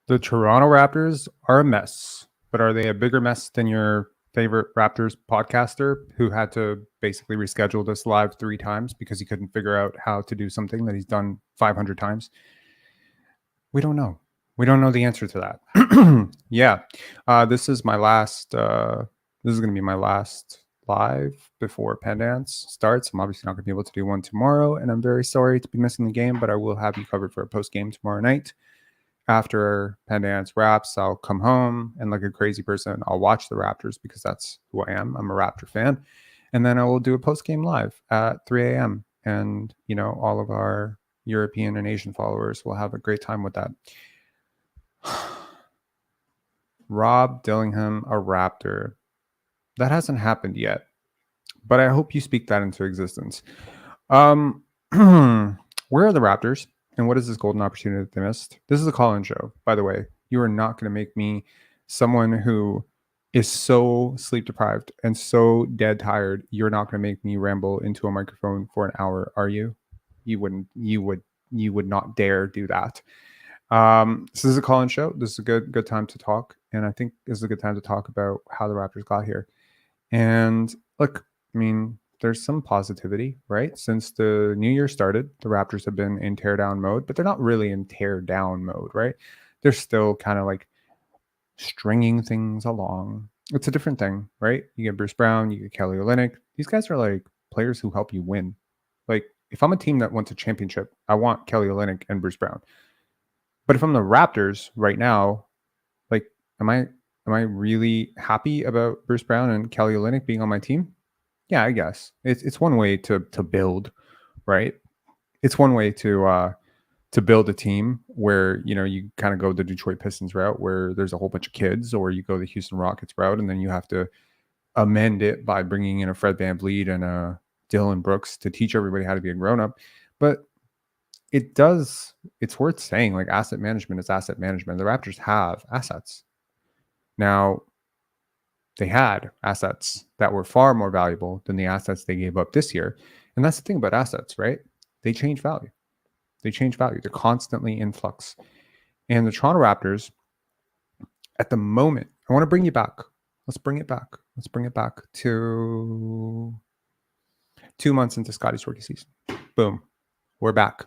The Toronto Raptors are a mess, but are they a bigger mess than your favorite Raptors podcaster who had to basically reschedule this live 3 times because he couldn't figure out how to do something that he's done 500 times? We don't know. We don't know the answer to that. Yeah. This is my last, this is going to be my last live before Pendance starts. I'm obviously not going to be able to do one tomorrow, and I'm very sorry to be missing the game, but I will have you covered for a post game tomorrow night. After Pendance wraps, I'll come home and, like a crazy person, I'll watch the Raptors because that's who I am. I'm a Raptor fan. And then I will do a post game live at 3 a.m. And, all of our European and Asian followers will have a great time with that. Rob Dillingham, a Raptor. That hasn't happened yet, but I hope you speak that into existence. Where are the Raptors? And what is this golden opportunity that they missed? This is a call-in show, by the way. You are not going to make me, someone who is so sleep deprived and so dead tired, you're not going to make me ramble into a microphone for an hour, are you? You wouldn't. You would not dare do that. This is a call-in show. This is a good time to talk, and I think this is a good time to talk about how the Raptors got here. And look, I mean, there's some positivity, right? Since the new year started, the Raptors have been in tear down mode, but they're not really in tear down mode, right? They're still kind of like stringing things along. It's a different thing, right? You get Bruce Brown, you get Kelly Olynyk. These guys are like players who help you win. Like, if I'm a team that wants a championship, I want Kelly Olynyk and Bruce Brown. But if I'm the Raptors right now, like, am I really happy about Bruce Brown and Kelly Olynyk being on my team? Yeah, I guess it's one way to build, right? It's one way to build a team where you kind of go the Detroit Pistons route, where there's a whole bunch of kids, or you go the Houston Rockets route, and then you have to amend it by bringing in a Fred VanVleet and a Dylan Brooks to teach everybody how to be a grown up. But it's worth saying, like, asset management is asset management. The Raptors have assets now. They had assets that were far more valuable than the assets they gave up this year. And that's the thing about assets, right? They change value. They're constantly in flux. And the Toronto Raptors, at the moment, I want to bring you back. Let's bring it back to 2 months into Scottie's rookie season. Boom. We're back.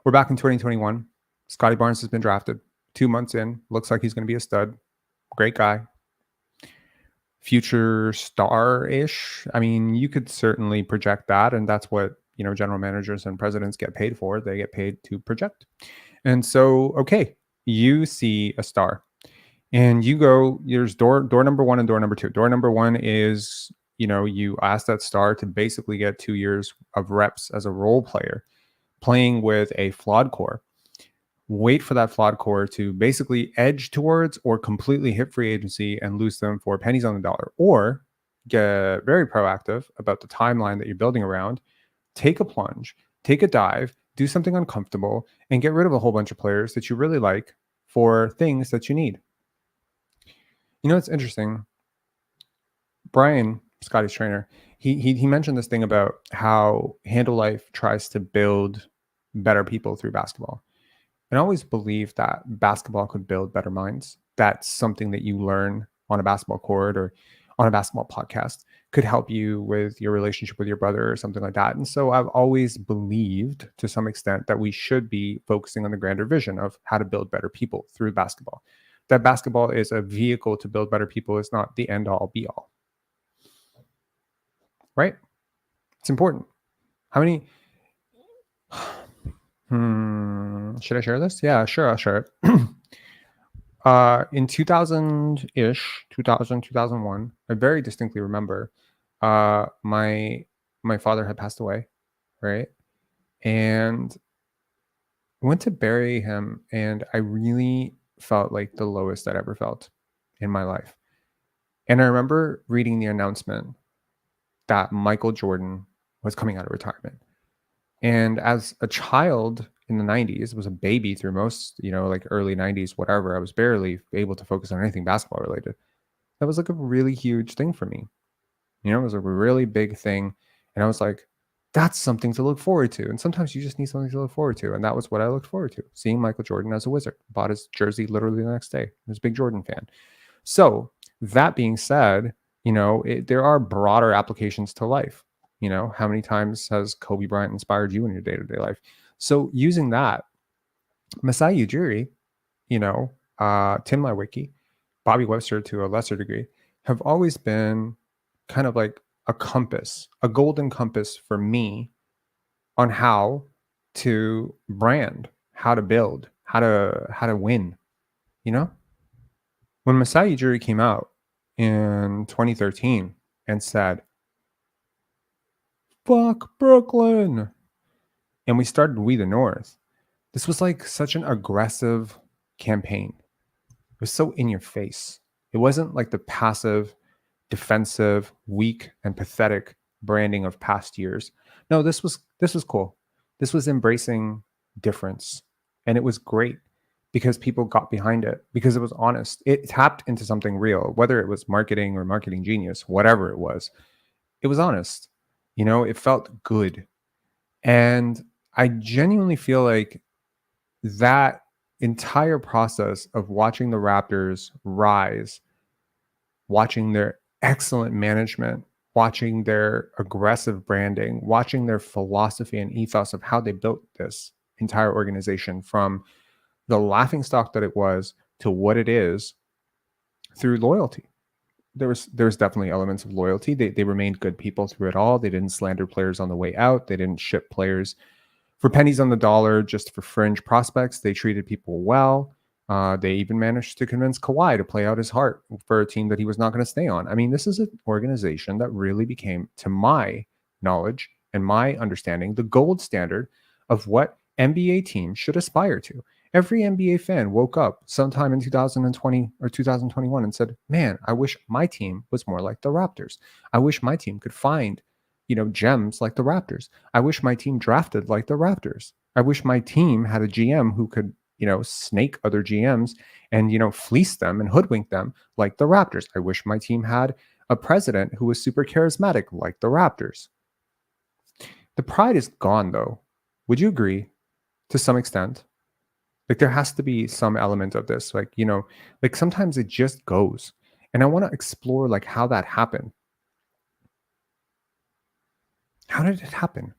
We're back in 2021. Scottie Barnes has been drafted. 2 months in. Looks like he's going to be a stud. Great guy. Future star-ish. I mean, you could certainly project that, and that's what general managers and presidents get paid for. They get paid to project. And so, okay, you see a star, and you go. There's door number one and door number two. Door number one is you ask that star to basically get 2 years of reps as a role player, playing with a flawed core. Wait for that flawed core to basically edge towards or completely hit free agency and lose them for pennies on the dollar, or get very proactive about the timeline that you're building around. Take a plunge, take a dive, do something uncomfortable, and get rid of a whole bunch of players that you really like for things that you need. It's interesting. Brian, Scottie's trainer, he mentioned this thing about how Handle Life tries to build better people through basketball. And I always believed that basketball could build better minds. That's something that you learn on a basketball court or on a basketball podcast could help you with your relationship with your brother or something like that. And so I've always believed to some extent that we should be focusing on the grander vision of how to build better people through basketball. That basketball is a vehicle to build better people. It's not the end all be all. Right? It's important. How many... should I share this? Yeah, sure, I'll share it. In 2000-ish, 2001, I very distinctly remember my father had passed away, right? And I went to bury him, and I really felt like the lowest I'd ever felt in my life. And I remember reading the announcement that Michael Jordan was coming out of retirement. And as a child in the 90s, was a baby through most, like early 90s, whatever, I was barely able to focus on anything basketball related. That was like a really huge thing for me. It was a really big thing. And I was like, That's something to look forward to. And sometimes you just need something to look forward to. And that was what I looked forward to, seeing Michael Jordan as a Wizard. Bought his jersey literally the next day. I was a big Jordan fan. So that being said, there are broader applications to life. How many times has Kobe Bryant inspired you in your day-to-day life? So using that, Masai Ujiri, Tim Lewicki, Bobby Webster to a lesser degree, have always been kind of like a compass, a golden compass for me on how to brand, how to build, how to win. When Masai Ujiri came out in 2013 and said, "Fuck Brooklyn," and we started We the North, this was like such an aggressive campaign. It was so in your face. It wasn't like the passive, defensive, weak, and pathetic branding of past years. No, this was cool. This was embracing difference. And it was great because people got behind it, because it was honest. It tapped into something real, whether it was marketing or marketing genius, whatever it was honest. It felt good. And I genuinely feel like that entire process of watching the Raptors rise, watching their excellent management, watching their aggressive branding, watching their philosophy and ethos of how they built this entire organization from the laughingstock that it was to what it is through loyalty. There was definitely elements of loyalty. They remained good people through it all. They didn't slander players on the way out. They didn't ship players for pennies on the dollar just for fringe prospects. They treated people well. They even managed to convince Kawhi to play out his heart for a team that he was not going to stay on. I mean, this is an organization that really became, to my knowledge and my understanding, the gold standard of what NBA teams should aspire to. Every NBA fan woke up sometime in 2020 or 2021 and said, "Man, I wish my team was more like the Raptors. I wish my team could find, gems like the Raptors. I wish my team drafted like the Raptors. I wish my team had a GM who could, snake other GMs and, fleece them and hoodwink them like the Raptors. I wish my team had a president who was super charismatic like the Raptors." The pride is gone, though. Would you agree to some extent? Like there has to be some element of this, like, like sometimes it just goes. And I want to explore like how that happened. How did it happen?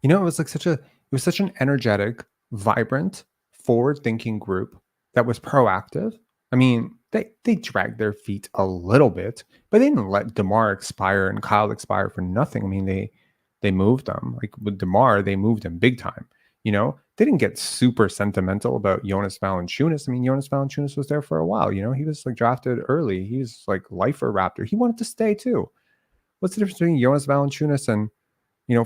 It was like it was such an energetic, vibrant, forward-thinking group that was proactive. I mean, they dragged their feet a little bit, but they didn't let DeMar expire and Kyle expire for nothing. I mean, they moved them. Like with DeMar, they moved him big time. They didn't get super sentimental about Jonas Valanciunas. I mean, Jonas Valanciunas was there for a while. He was like drafted early. He's like lifer Raptor. He wanted to stay too. What's the difference between Jonas Valanciunas and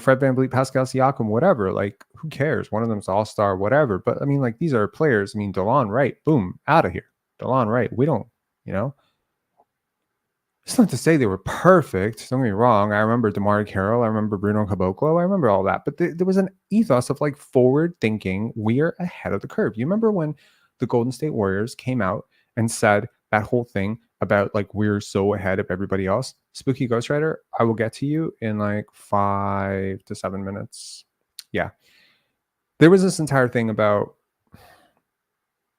Fred VanVleet, Pascal Siakam, whatever? Like, who cares? One of them's all-star, whatever. But I mean, like, these are players. I mean, DeLon Wright, boom, out of here. DeLon Wright, we don't, It's not to say they were perfect. Don't get me wrong. I remember DeMar Carroll. I remember Bruno Caboclo. I remember all that. But there was an ethos of like forward thinking. We are ahead of the curve. You remember when the Golden State Warriors came out and said that whole thing about like we're so ahead of everybody else? Spooky Ghostwriter, I will get to you in like 5 to 7 minutes. Yeah. There was this entire thing about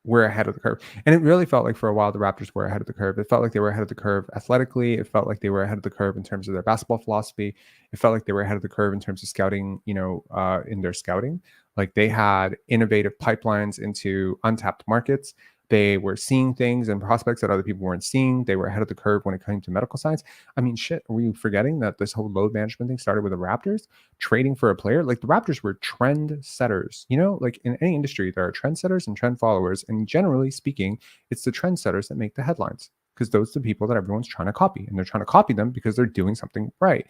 we're ahead of the curve. And it really felt like for a while the Raptors were ahead of the curve. It felt like they were ahead of the curve athletically. It felt like they were ahead of the curve in terms of their basketball philosophy. It felt like they were ahead of the curve in terms of scouting, in their scouting. Like they had innovative pipelines into untapped markets. They were seeing things and prospects that other people weren't seeing. They were ahead of the curve when it came to medical science. I mean, shit, are we forgetting that this whole load management thing started with the Raptors trading for a player? Like the Raptors were trend setters. Like in any industry, there are trendsetters and trend followers. And generally speaking, it's the trendsetters that make the headlines because those are the people that everyone's trying to copy. And they're trying to copy them because they're doing something right.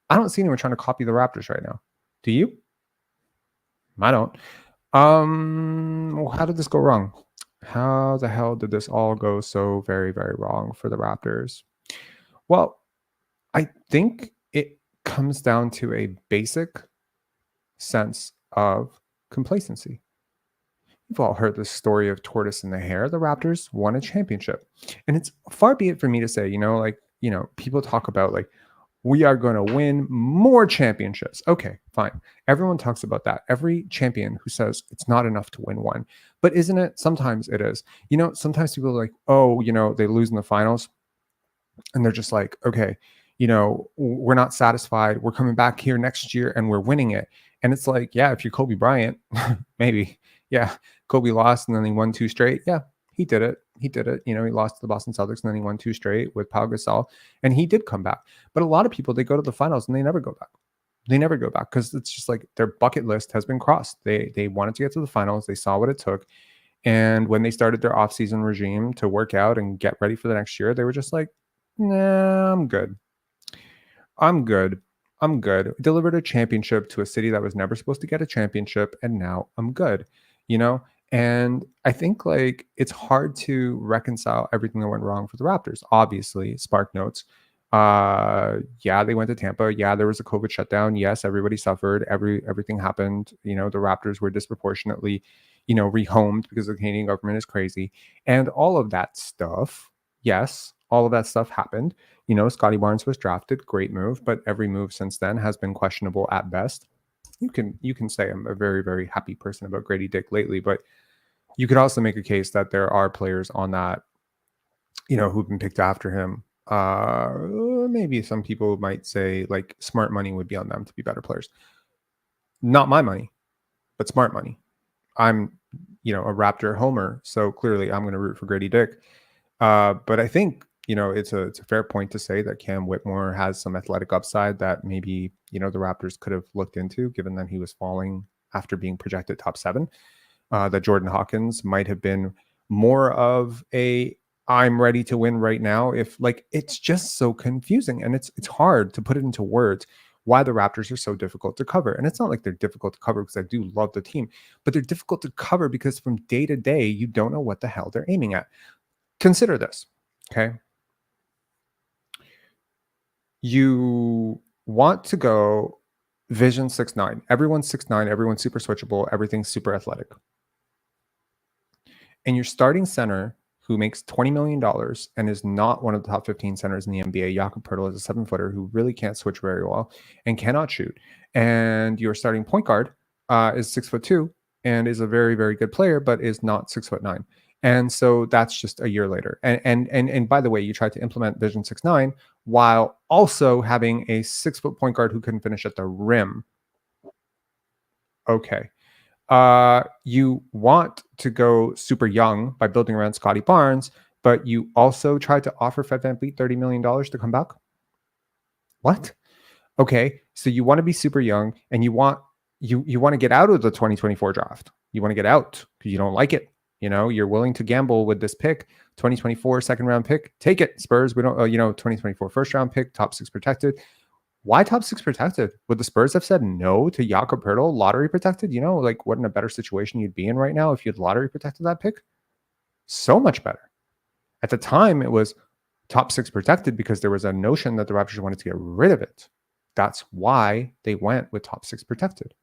I don't see anyone trying to copy the Raptors right now. Do you? I don't. How did this go wrong? How the hell did this all go so very, very wrong for the Raptors? Well, I think it comes down to a basic sense of complacency. You've all heard the story of tortoise and the hare. The Raptors won a championship. And it's far be it for me to say, people talk about like, We are going to win more championships. Okay, fine. Everyone talks about that. Every champion who says it's not enough to win one. But isn't it? Sometimes it is. Sometimes people are like, oh, they lose in the finals. And they're just like, okay, we're not satisfied. We're coming back here next year and we're winning it. And it's like, yeah, if you're Kobe Bryant, maybe. Yeah, Kobe lost and then he won 2 straight. Yeah, he did it. He did it. He lost to the Boston Celtics and then he won 2 straight with Pau Gasol. And he did come back. But a lot of people, they go to the finals and they never go back. They never go back because it's just like their bucket list has been crossed. They wanted to get to the finals. They saw what it took. And when they started their offseason regime to work out and get ready for the next year, they were just like, nah, I'm good. I'm good. I'm good. Delivered a championship to a city that was never supposed to get a championship, and now I'm good, And I think like it's hard to reconcile everything that went wrong for the Raptors. Obviously, Spark notes. Yeah, they went to Tampa. Yeah, there was a COVID shutdown. Yes, everybody suffered. Everything happened. The Raptors were disproportionately, rehomed because the Canadian government is crazy, and all of that stuff. Yes, all of that stuff happened. Scottie Barnes was drafted, great move, but every move since then has been questionable at best. You can say I'm a very, very happy person about Gradey Dick lately, but you could also make a case that there are players on that, who've been picked after him. Maybe some people might say like smart money would be on them to be better players. Not my money, but smart money. I'm, a Raptor homer, so clearly I'm going to root for Gradey Dick. But I think it's a fair point to say that Cam Whitmore has some athletic upside that maybe the Raptors could have looked into, given that he was falling after being projected top 7. That Jordan Hawkins might have been more of a I'm ready to win right now. If like it's just so confusing and it's hard to put it into words why the Raptors are so difficult to cover. And it's not like they're difficult to cover because I do love the team, but they're difficult to cover because from day to day you don't know what the hell they're aiming at. Consider this, okay? You want to go Vision 6'9". Everyone's 6'9", everyone's super switchable, everything's super athletic. And your starting center who makes $20 million and is not one of the top 15 centers in the NBA, Jakob Poeltl, is a 7-footer who really can't switch very well and cannot shoot. And your starting point guard is 6'2" and is a very, very good player, but is not 6'9". And so that's just a year later. And by the way, you tried to implement Vision 6'9" while also having a 6-foot point guard who couldn't finish at the rim. Okay. You want to go super young by building around Scottie Barnes, but you also tried to offer Fred VanVleet $30 million to come back? What? Okay, so you want to be super young and you want to get out of the 2024 draft. You want to get out because you don't like it. You're willing to gamble with this pick, 2024 second round pick. Take it, Spurs. We don't, 2024 first round pick, top 6 protected. Why top 6 protected? Would the Spurs have said no to Jakob Poeltl, lottery protected? Like what in a better situation you'd be in right now if you had lottery protected that pick? So much better. At the time, it was top 6 protected because there was a notion that the Raptors wanted to get rid of it. That's why they went with top 6 protected.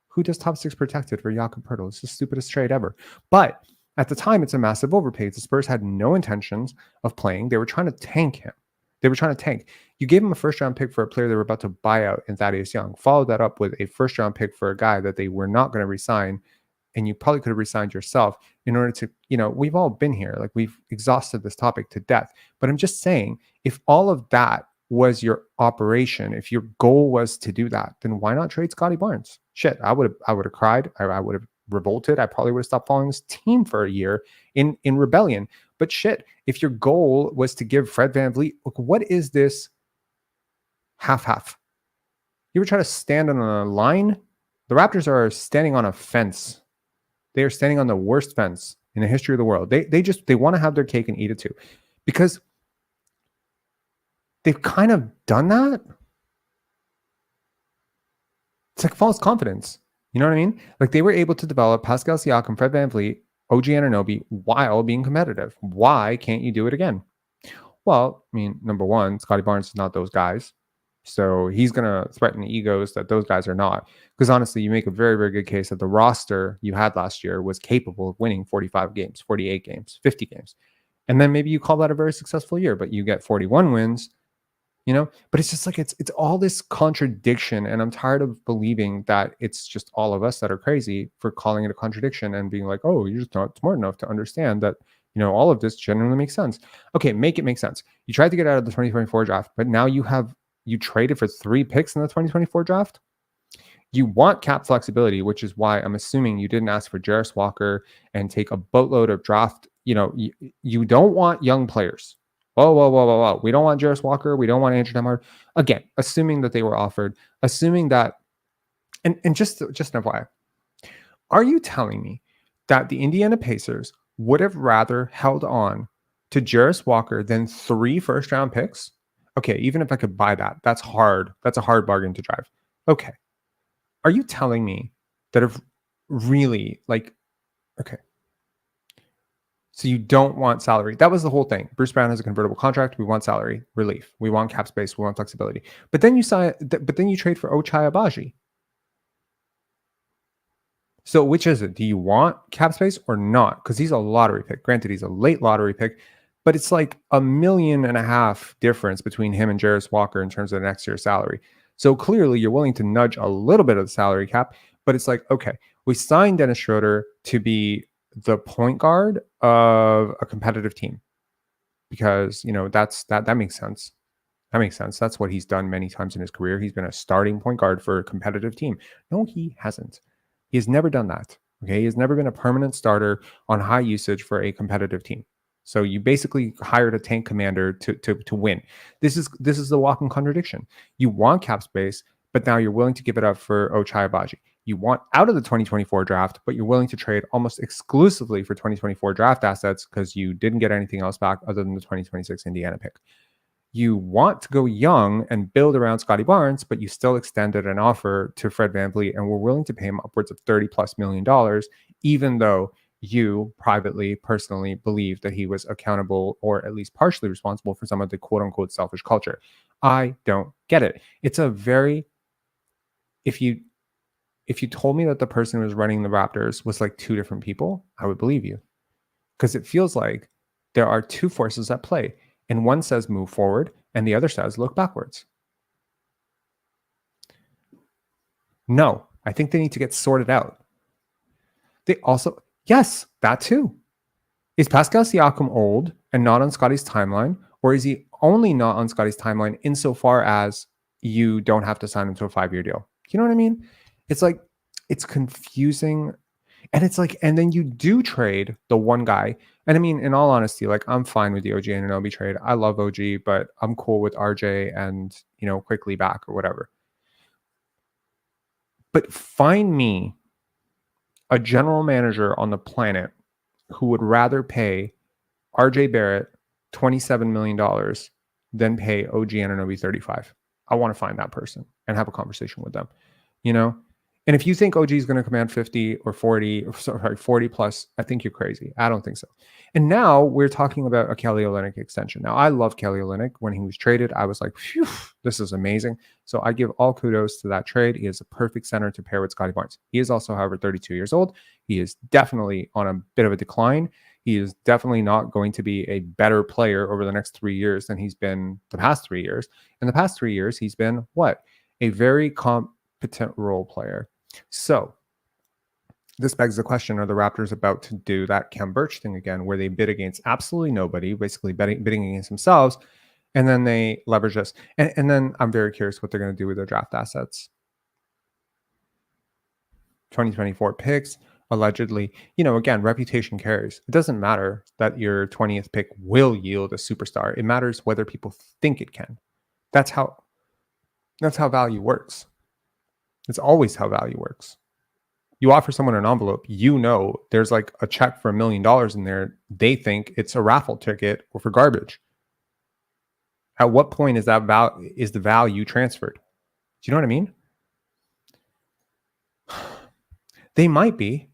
Who does top 6 protected for Jakob Poeltl? It's the stupidest trade ever. But at the time, it's a massive overpay. The Spurs had no intentions of playing. They were trying to tank him. You gave him a first-round pick for a player they were about to buy out in Thaddeus Young. Followed that up with a first-round pick for a guy that they were not going to re-sign, and you probably could have re-signed yourself in order to, we've all been here. Like we've exhausted this topic to death. But I'm just saying, if all of that was your operation, if your goal was to do that, then why not trade Scottie Barnes? Shit, I would have cried. I would have revolted. I probably would have stopped following this team for a year in rebellion. But shit, if your goal was to give Fred VanVleet, look, what is this half-half? You ever try to stand on a line? The Raptors are standing on a fence. They are standing on the worst fence in the history of the world. They want to have their cake and eat it too, because they've kind of done that. It's like false confidence. You know what I mean? Like they were able to develop Pascal Siakam, Fred VanVleet, OG Anunoby while being competitive. Why can't you do it again? Well, I mean, number one, Scottie Barnes is not those guys. So he's going to threaten the egos that those guys are not. Because honestly, you make a very, very good case that the roster you had last year was capable of winning 45 games, 48 games, 50 games. And then maybe you call that a very successful year, but you get 41 wins But it's just like it's all this contradiction, and I'm tired of believing that it's just all of us that are crazy for calling it a contradiction and being like, oh, you're just not smart enough to understand that all of this genuinely makes sense. Okay, make it make sense. You tried to get out of the 2024 draft, but now you traded for 3 picks in the 2024 draft. You want cap flexibility, which is why I'm assuming you didn't ask for Jarris Walker and take a boatload of draft. You don't want young players. Whoa, whoa, whoa, whoa, whoa. We don't want Jarris Walker. We don't want Andrew Demar. Again, assuming that they were offered, assuming that, and just an FYI, are you telling me that the Indiana Pacers would have rather held on to Jarris Walker than 3 first-round picks? Okay, even if I could buy that, that's hard. That's a hard bargain to drive. Okay. Are you telling me that if really, okay, so you don't want salary? That was the whole thing. Bruce Brown has a convertible contract. We want salary relief. We want cap space. We want flexibility. But then you trade for Ochai Agbaji. So which is it? Do you want cap space or not? Because he's a lottery pick. Granted, he's a late lottery pick, but it's like $1.5 million difference between him and Jarris Walker in terms of next year's salary. So clearly you're willing to nudge a little bit of the salary cap, but it's like, okay, we signed Dennis Schroeder to be the point guard of a competitive team because, that makes sense. That makes sense. That's what he's done many times in his career. He's been a starting point guard for a competitive team. No, he hasn't. He has never done that. Okay. He has never been a permanent starter on high usage for a competitive team. So you basically hired a tank commander to win. This is the walking contradiction. You want cap space, but now you're willing to give it up for Ochai Agbaji. You want out of the 2024 draft, but you're willing to trade almost exclusively for 2024 draft assets because you didn't get anything else back other than the 2026 Indiana pick. You want to go young and build around Scottie Barnes, but you still extended an offer to Fred VanVleet and were willing to pay him upwards of $30+ million, even though you privately, personally believe that he was accountable or at least partially responsible for some of the quote unquote selfish culture. I don't get it. It's a very, if you told me that the person who was running the Raptors was like 2 different people, I would believe you. Because it feels like there are 2 forces at play. And one says move forward and the other says look backwards. No, I think they need to get sorted out. They also, yes, that too. Is Pascal Siakam old and not on Scottie's timeline? Or is he only not on Scottie's timeline insofar as you don't have to sign him to a 5-year deal? You know what I mean? It's like, it's confusing. And it's like, and then you do trade the one guy. And I mean, in all honesty, like I'm fine with the OG Anunoby trade. I love OG, but I'm cool with RJ and, Quickley back or whatever. But find me a general manager on the planet who would rather pay RJ Barrett $27 million than pay OG Anunoby 35. I want to find that person and have a conversation with them, And if you think OG is going to command 50 or 40, or 40 plus, I think you're crazy. I don't think so. And now we're talking about a Kelly Olynyk extension. Now, I love Kelly Olynyk. When he was traded, I was like, phew, this is amazing. So I give all kudos to that trade. He is a perfect center to pair with Scottie Barnes. He is also, however, 32 years old. He is definitely on a bit of a decline. He is definitely not going to be a better player over the next 3 years than he's been the past 3 years. In the past 3 years, he's been what? A very competent role player. So this begs the question, are the Raptors about to do that Khem Birch thing again, where they bid against absolutely nobody, basically bidding against themselves, and then they leverage this? And then I'm very curious what they're going to do with their draft assets. 2024 picks, allegedly, again, reputation carries. It doesn't matter that your 20th pick will yield a superstar. It matters whether people think it can. That's how value works. It's always how value works. You offer someone an envelope, there's like a check for $1 million in there. They think it's a raffle ticket or for garbage. At what point is the value transferred? Do you know what I mean? They might be,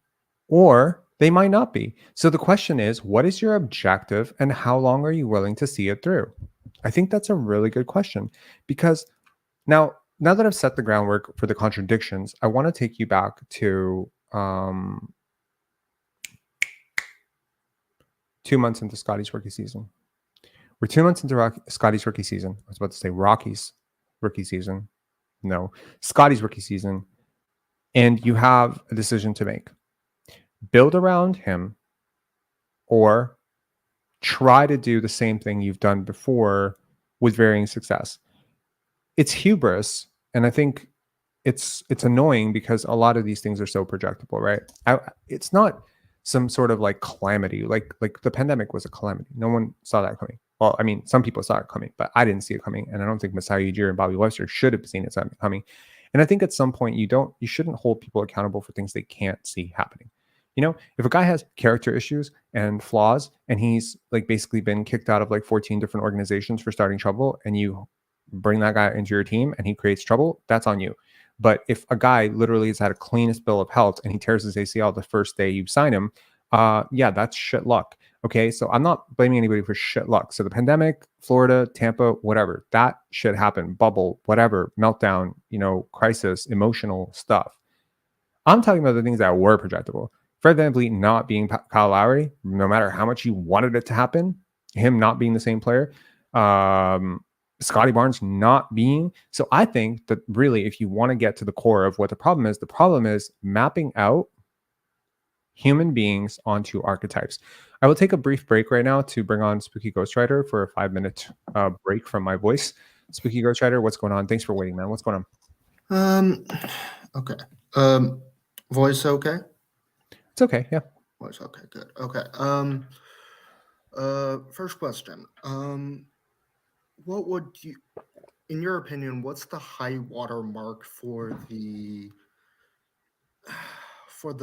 or they might not be. So the question is, what is your objective and how long are you willing to see it through? I think that's a really good question, because now that I've set the groundwork for the contradictions, I want to take you back to 2 months into Scottie's rookie season. We're 2 months into Scottie's rookie season. I was about to say Rocky's rookie season. No, Scottie's rookie season. And you have a decision to make. Build around him or try to do the same thing you've done before with varying success. It's hubris. And I think it's annoying because a lot of these things are so projectable, right? It's not some sort of like calamity, like the pandemic was a calamity. No one saw that coming. Well, I mean, some people saw it coming, but I didn't see it coming, and I don't think Masai Ujiri and Bobby Webster should have seen it coming. And I think at some point you shouldn't hold people accountable for things they can't see happening. You know, if a guy has character issues and flaws, and he's like basically been kicked out of like 14 different organizations for starting trouble, and you bring that guy into your team and he creates trouble, that's on you. But if a guy literally has had a cleanest bill of health and he tears his ACL the first day you sign him, yeah, that's shit luck. Okay, so I'm not blaming anybody for shit luck. So the pandemic, Florida, Tampa, whatever, that shit happened, bubble, whatever, meltdown, crisis, emotional stuff. I'm talking about the things that were projectable. Fred VanVleet not being Kyle Lowry, no matter how much you wanted it to happen, him not being the same player, Scottie Barnes not being. So I think that really, if you want to get to the core of what the problem is mapping out human beings onto archetypes. I will take a brief break right now to bring on Spooky Ghostwriter for a 5-minute break from my voice. Spooky Ghostwriter, what's going on? Thanks for waiting, man. What's going on? Okay. Voice okay? It's okay, yeah. Voice okay, good. Okay. First question. What would you, in your opinion, what's the high water mark for the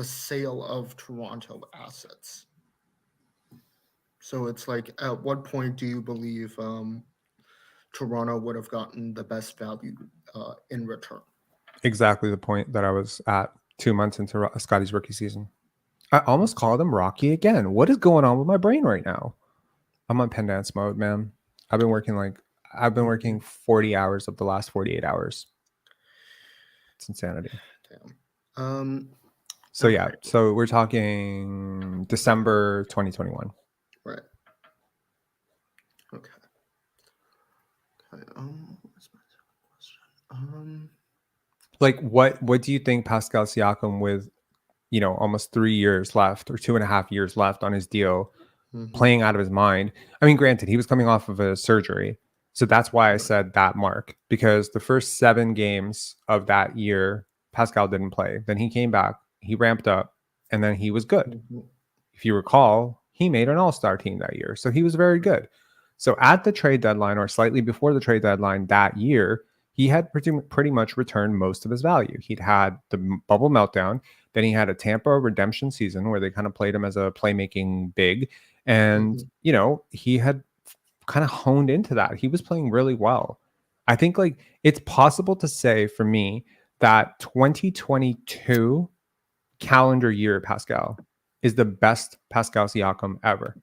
sale of Toronto assets? So it's like, at what point do you believe Toronto would have gotten the best value in return? Exactly the point that I was at 2 months into Scottie's rookie season. I almost called him Rocky again. What is going on with my brain right now? I'm on pen dance mode, man. I've been working 40 hours of the last 48 hours. It's insanity. Damn. So yeah, so we're talking December 2021. Right. Okay. What's my question? Like what do you think Pascal Siakam with, almost 3 years left or 2.5 years left on his deal, playing out of his mind? I mean, granted, he was coming off of a surgery. So that's why I said that mark, because the first 7 games of that year, Pascal didn't play. Then he came back, he ramped up, and then he was good. If you recall, he made an all-star team that year. So he was very good. So at the trade deadline, or slightly before the trade deadline that year, he had pretty much returned most of his value. He'd had the bubble meltdown. Then he had a Tampa redemption season where they kind of played him as a playmaking big. And, he had kind of honed into that. He was playing really well. I think like it's possible to say for me that 2022 calendar year Pascal is the best Pascal Siakam ever.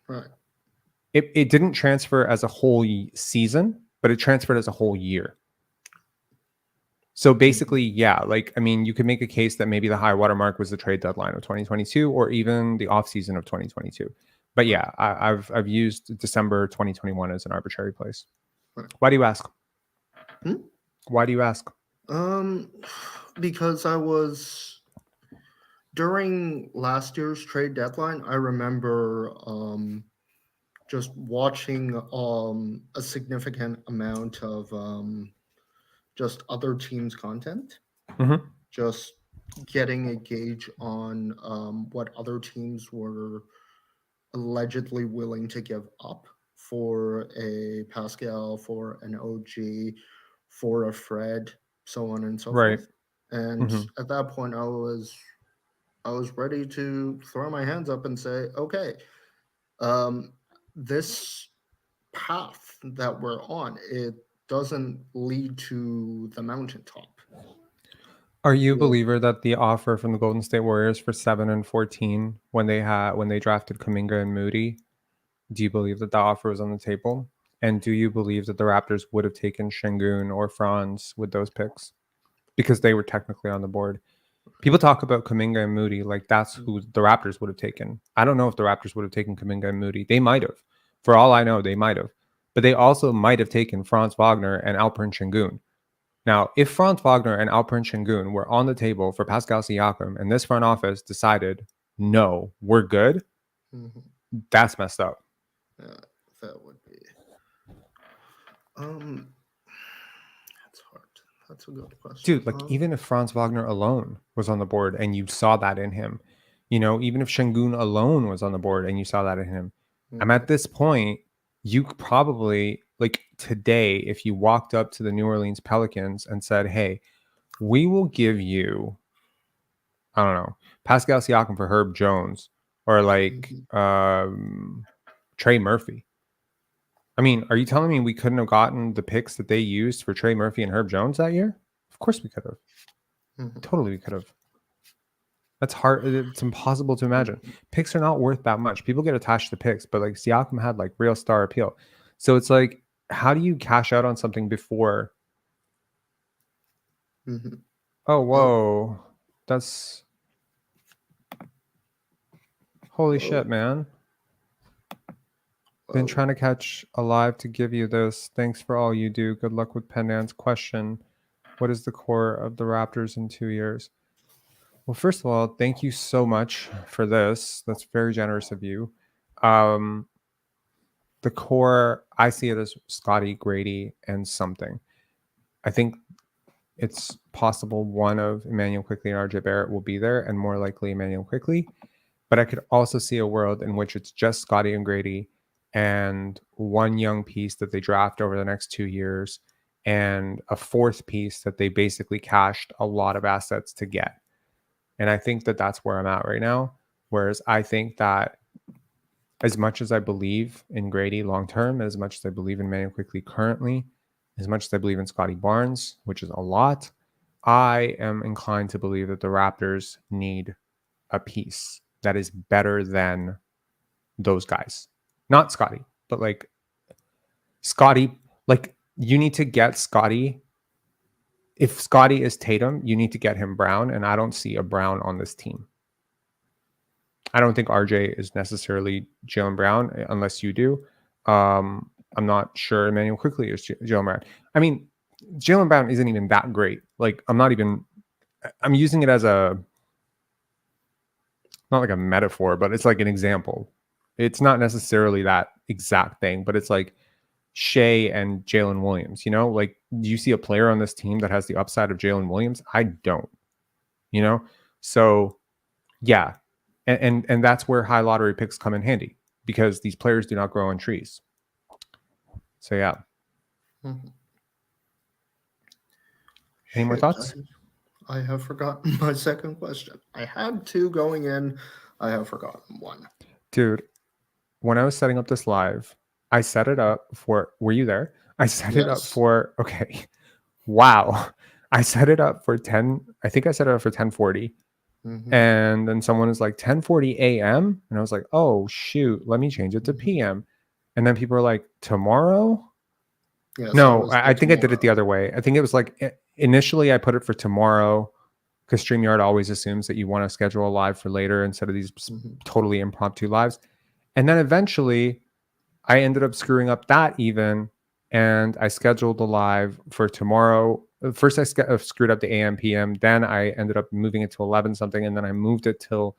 Right. It didn't transfer as a whole season, but it transferred as a whole year. So basically, yeah, like, I mean, you could make a case that maybe the high watermark was the trade deadline of 2022 or even the offseason of 2022. But yeah, I've used December 2021 as an arbitrary place. Right. Why do you ask? Why do you ask? Because I was, during last year's trade deadline, I remember just watching a significant amount of just other teams' content, just getting a gauge on what other teams were allegedly willing to give up for a Pascal, for an OG, for a Fred, so on and so forth. And at that point, I was ready to throw my hands up and say, okay, this path that we're on, it doesn't lead to the mountaintop. Are you a believer that the offer from the Golden State Warriors for 7 and 14 when they drafted Kuminga and Moody, do you believe that offer was on the table? And do you believe that the Raptors would have taken Şengün or Franz with those picks? Because they were technically on the board. People talk about Kuminga and Moody like that's who the Raptors would have taken. I don't know if the Raptors would have taken Kuminga and Moody. They might have. For all I know, they might have. But they also might have taken Franz Wagner and Alperen Şengün. Now, if Franz Wagner and Alperen Şengün were on the table for Pascal Siakam and this front office decided, no, we're good, that's messed up. Yeah, that would be. That's hard. That's a good question. Dude, like even if Franz Wagner alone was on the board and you saw that in him, even if Şengün alone was on the board and you saw that in him, I'm at this point, you could probably, like today, if you walked up to the New Orleans Pelicans and said, hey, we will give you, I don't know, Pascal Siakam for Herb Jones or like Trey Murphy. I mean, are you telling me we couldn't have gotten the picks that they used for Trey Murphy and Herb Jones that year? Of course we could have. Totally we could have. That's hard. It's impossible to imagine. Picks are not worth that much. People get attached to picks, but like Siakam had like real star appeal. So it's like, how do you cash out on something before? Oh, whoa. That's... Holy shit, man. Been trying to catch a live to give you this. Thanks for all you do. Good luck with Pendan's question. What is the core of the Raptors in 2 years? Well, first of all, thank you so much for this. That's very generous of you. The core, I see it as Scottie, Gradey, and something. I think it's possible one of Immanuel Quickley and RJ Barrett will be there, and more likely Immanuel Quickley. But I could also see a world in which it's just Scottie and Gradey and one young piece that they draft over the next 2 years and a fourth piece that they basically cashed a lot of assets to get. And I think that that's where I'm at right now. Whereas I think that as much as I believe in Gradey long-term, as much as I believe in Immanuel Quickley currently, as much as I believe in Scottie Barnes, which is a lot, I am inclined to believe that the Raptors need a piece that is better than those guys. Not Scottie, but like Scottie, like you need to get Scottie. If Scottie is Tatum, you need to get him Brown, and I don't see a Brown on this team. I don't think RJ is necessarily Jaylen Brown unless you do. I'm not sure Immanuel Quickley is Jaylen Brown. I mean, Jaylen Brown isn't even that great. Like I'm using it as not like a metaphor, but it's like an example. It's not necessarily that exact thing, but it's like Shea and Jalen Williams, like, do you see a player on this team that has the upside of Jalen Williams? I don't, so yeah. And that's where high lottery picks come in handy because these players do not grow on trees. So yeah. Any more thoughts? I have forgotten my second question. I had two going in. I have forgotten one. Dude, when I was setting up this live, I set it up for, were you there? I set it up for, okay. Wow. I set it up for 10. I think I set it up for 10:40. And then someone is like 10:40 a.m. And I was like, oh shoot, let me change it to p.m. And then people are like, tomorrow? Yeah, no, I think I did it the other way. I think it was like initially I put it for tomorrow because StreamYard always assumes that you want to schedule a live for later instead of these totally impromptu lives. And then eventually I ended up screwing up that even, and I scheduled the live for tomorrow. First I screwed up the AM PM, then I ended up moving it to 11 something, and then I moved it till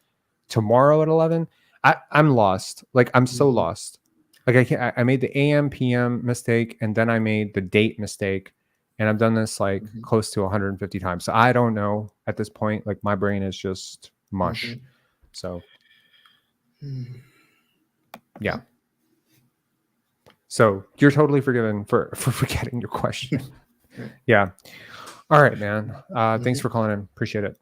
tomorrow at 11. I'm lost. Like I'm so lost. Like I made the AM PM mistake, and then I made the date mistake, and I've done this like close to 150 times. So I don't know at this point. Like my brain is just mush. So yeah. So you're totally forgiven for forgetting your question. Yeah. All right, man. Thanks for calling in. Appreciate it.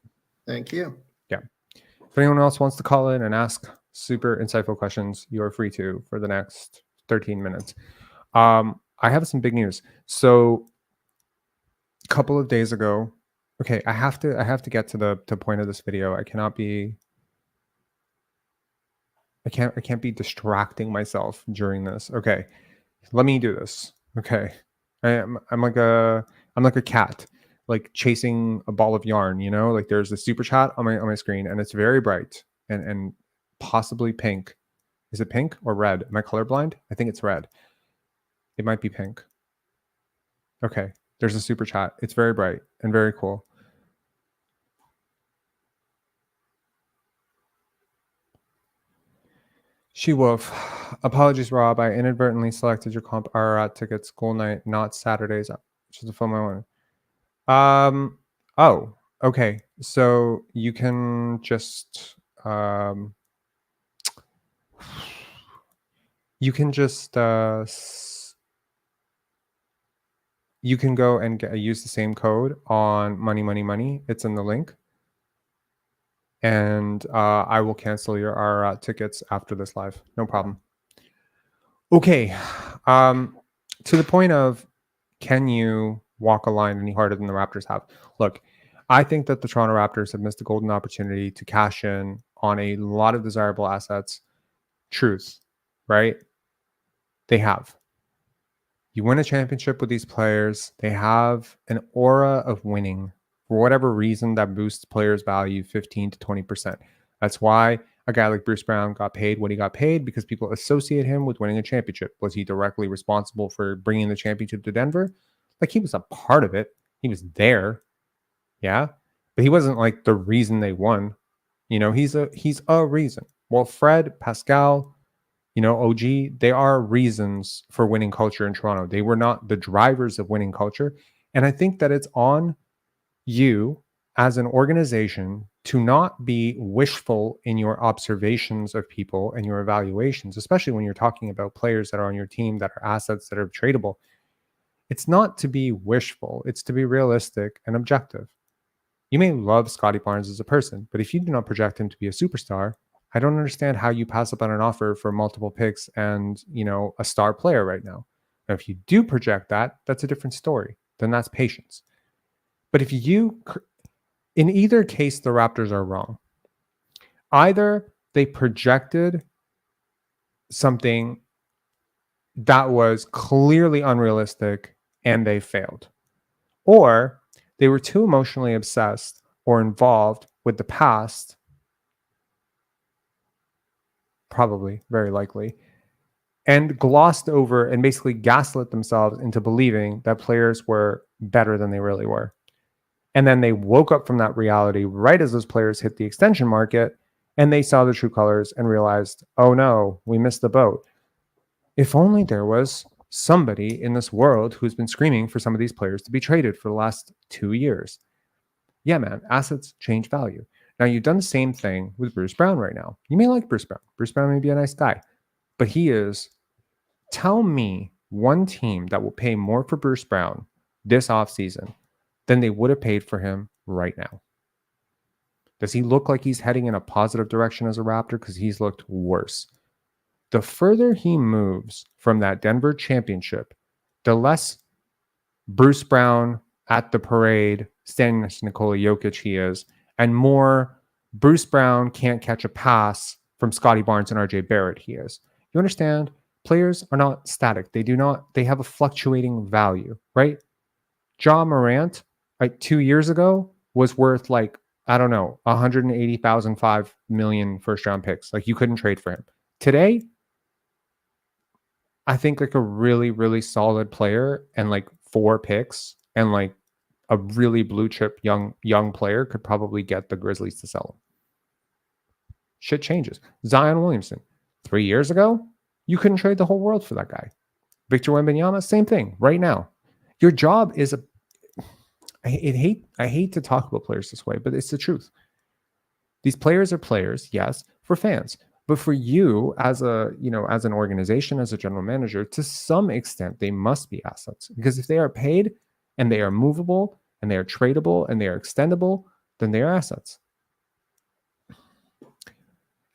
Thank you. Yeah. If anyone else wants to call in and ask super insightful questions, you are free to for the next 13 minutes. I have some big news. So a couple of days ago, okay, I have to get to the point of this video. I can't be distracting myself during this. Okay. Let me do this. Okay. I'm like a cat, like chasing a ball of yarn, like there's a super chat on my screen and it's very bright and possibly pink. Is it pink or red? Am I colorblind? I think it's red. It might be pink. Okay, there's a super chat. It's very bright and very cool. She Wolf. Apologies, Rob. I inadvertently selected your comp RRAT ticket school night, not Saturdays, which is the film I wanted. Oh, okay. So you can just you can just you can go and use the same code on Money Money Money. It's in the link. And I will cancel your RRAT tickets after this live. No problem. Okay. To the point of, can you walk a line any harder than the Raptors have? Look, I think that the Toronto Raptors have missed a golden opportunity to cash in on a lot of desirable assets. Truth, right? They have. You win a championship with these players. They have an aura of winning. For whatever reason, that boosts players' value 15 to 20%. That's why a guy like Bruce Brown got paid what he got paid, because people associate him with winning a championship. Was he directly responsible for bringing the championship to Denver? Like, he was a part of it. He was there. Yeah. But he wasn't like the reason they won. You know, he's a reason. Well, Fred, Pascal, OG, they are reasons for winning culture in Toronto. They were not the drivers of winning culture. And I think that it's on you as an organization to not be wishful in your observations of people and your evaluations, especially when you're talking about players that are on your team that are assets that are tradable. It's not to be wishful, it's to be realistic and objective. You may love Scottie Barnes as a person, but if you do not project him to be a superstar, I don't understand how you pass up on an offer for multiple picks and, a star player right now. Now, if you do project that, that's a different story. Then that's patience. But if in either case, the Raptors are wrong. Either they projected something that was clearly unrealistic and they failed, or they were too emotionally obsessed or involved with the past, probably, very likely, and glossed over and basically gaslit themselves into believing that players were better than they really were. And then they woke up from that reality right as those players hit the extension market, and they saw the true colors and realized, oh no, we missed the boat. If only there was somebody in this world who's been screaming for some of these players to be traded for the last 2 years. Yeah, man, assets change value. Now, you've done the same thing with Bruce Brown right now. You may like Bruce Brown. Bruce Brown may be a nice guy, but tell me one team that will pay more for Bruce Brown this offseason than they would have paid for him right now. Does he look like he's heading in a positive direction as a Raptor? Because he's looked worse. The further he moves from that Denver championship, the less Bruce Brown at the parade standing next to Nikola Jokic he is, and more Bruce Brown can't catch a pass from Scottie Barnes and RJ Barrett he is. You understand? Players are not static. They have a fluctuating value, right? Ja Morant, 2 years ago, was worth 180,000, 5 million first round picks. Like, you couldn't trade for him. Today, I think a really, really solid player and 4 picks and a really blue chip young player could probably get the Grizzlies to sell him. Shit changes. Zion Williamson, 3 years ago, you couldn't trade the whole world for that guy. Victor Wembanyama, same thing. Right now, your job is I hate to talk about players this way, but it's the truth. These players are players, yes, for fans, but for you as an organization, as a general manager, to some extent, they must be assets, because if they are paid and they are movable and they are tradable and they are extendable, then they are assets.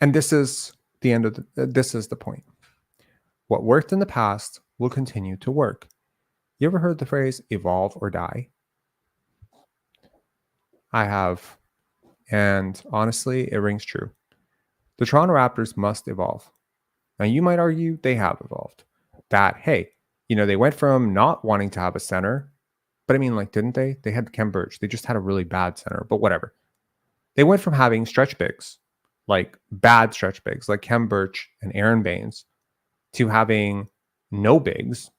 And this is the point. What worked in the past will continue to work. You ever heard the phrase evolve or die? I have. And honestly, it rings true. The Toronto Raptors must evolve. Now, you might argue they have evolved. That, hey, they went from not wanting to have a center, but didn't they? They had Kem Birch. They just had a really bad center, but whatever. They went from having stretch bigs like bad stretch bigs like Kem Birch and Aaron Baines to having no bigs,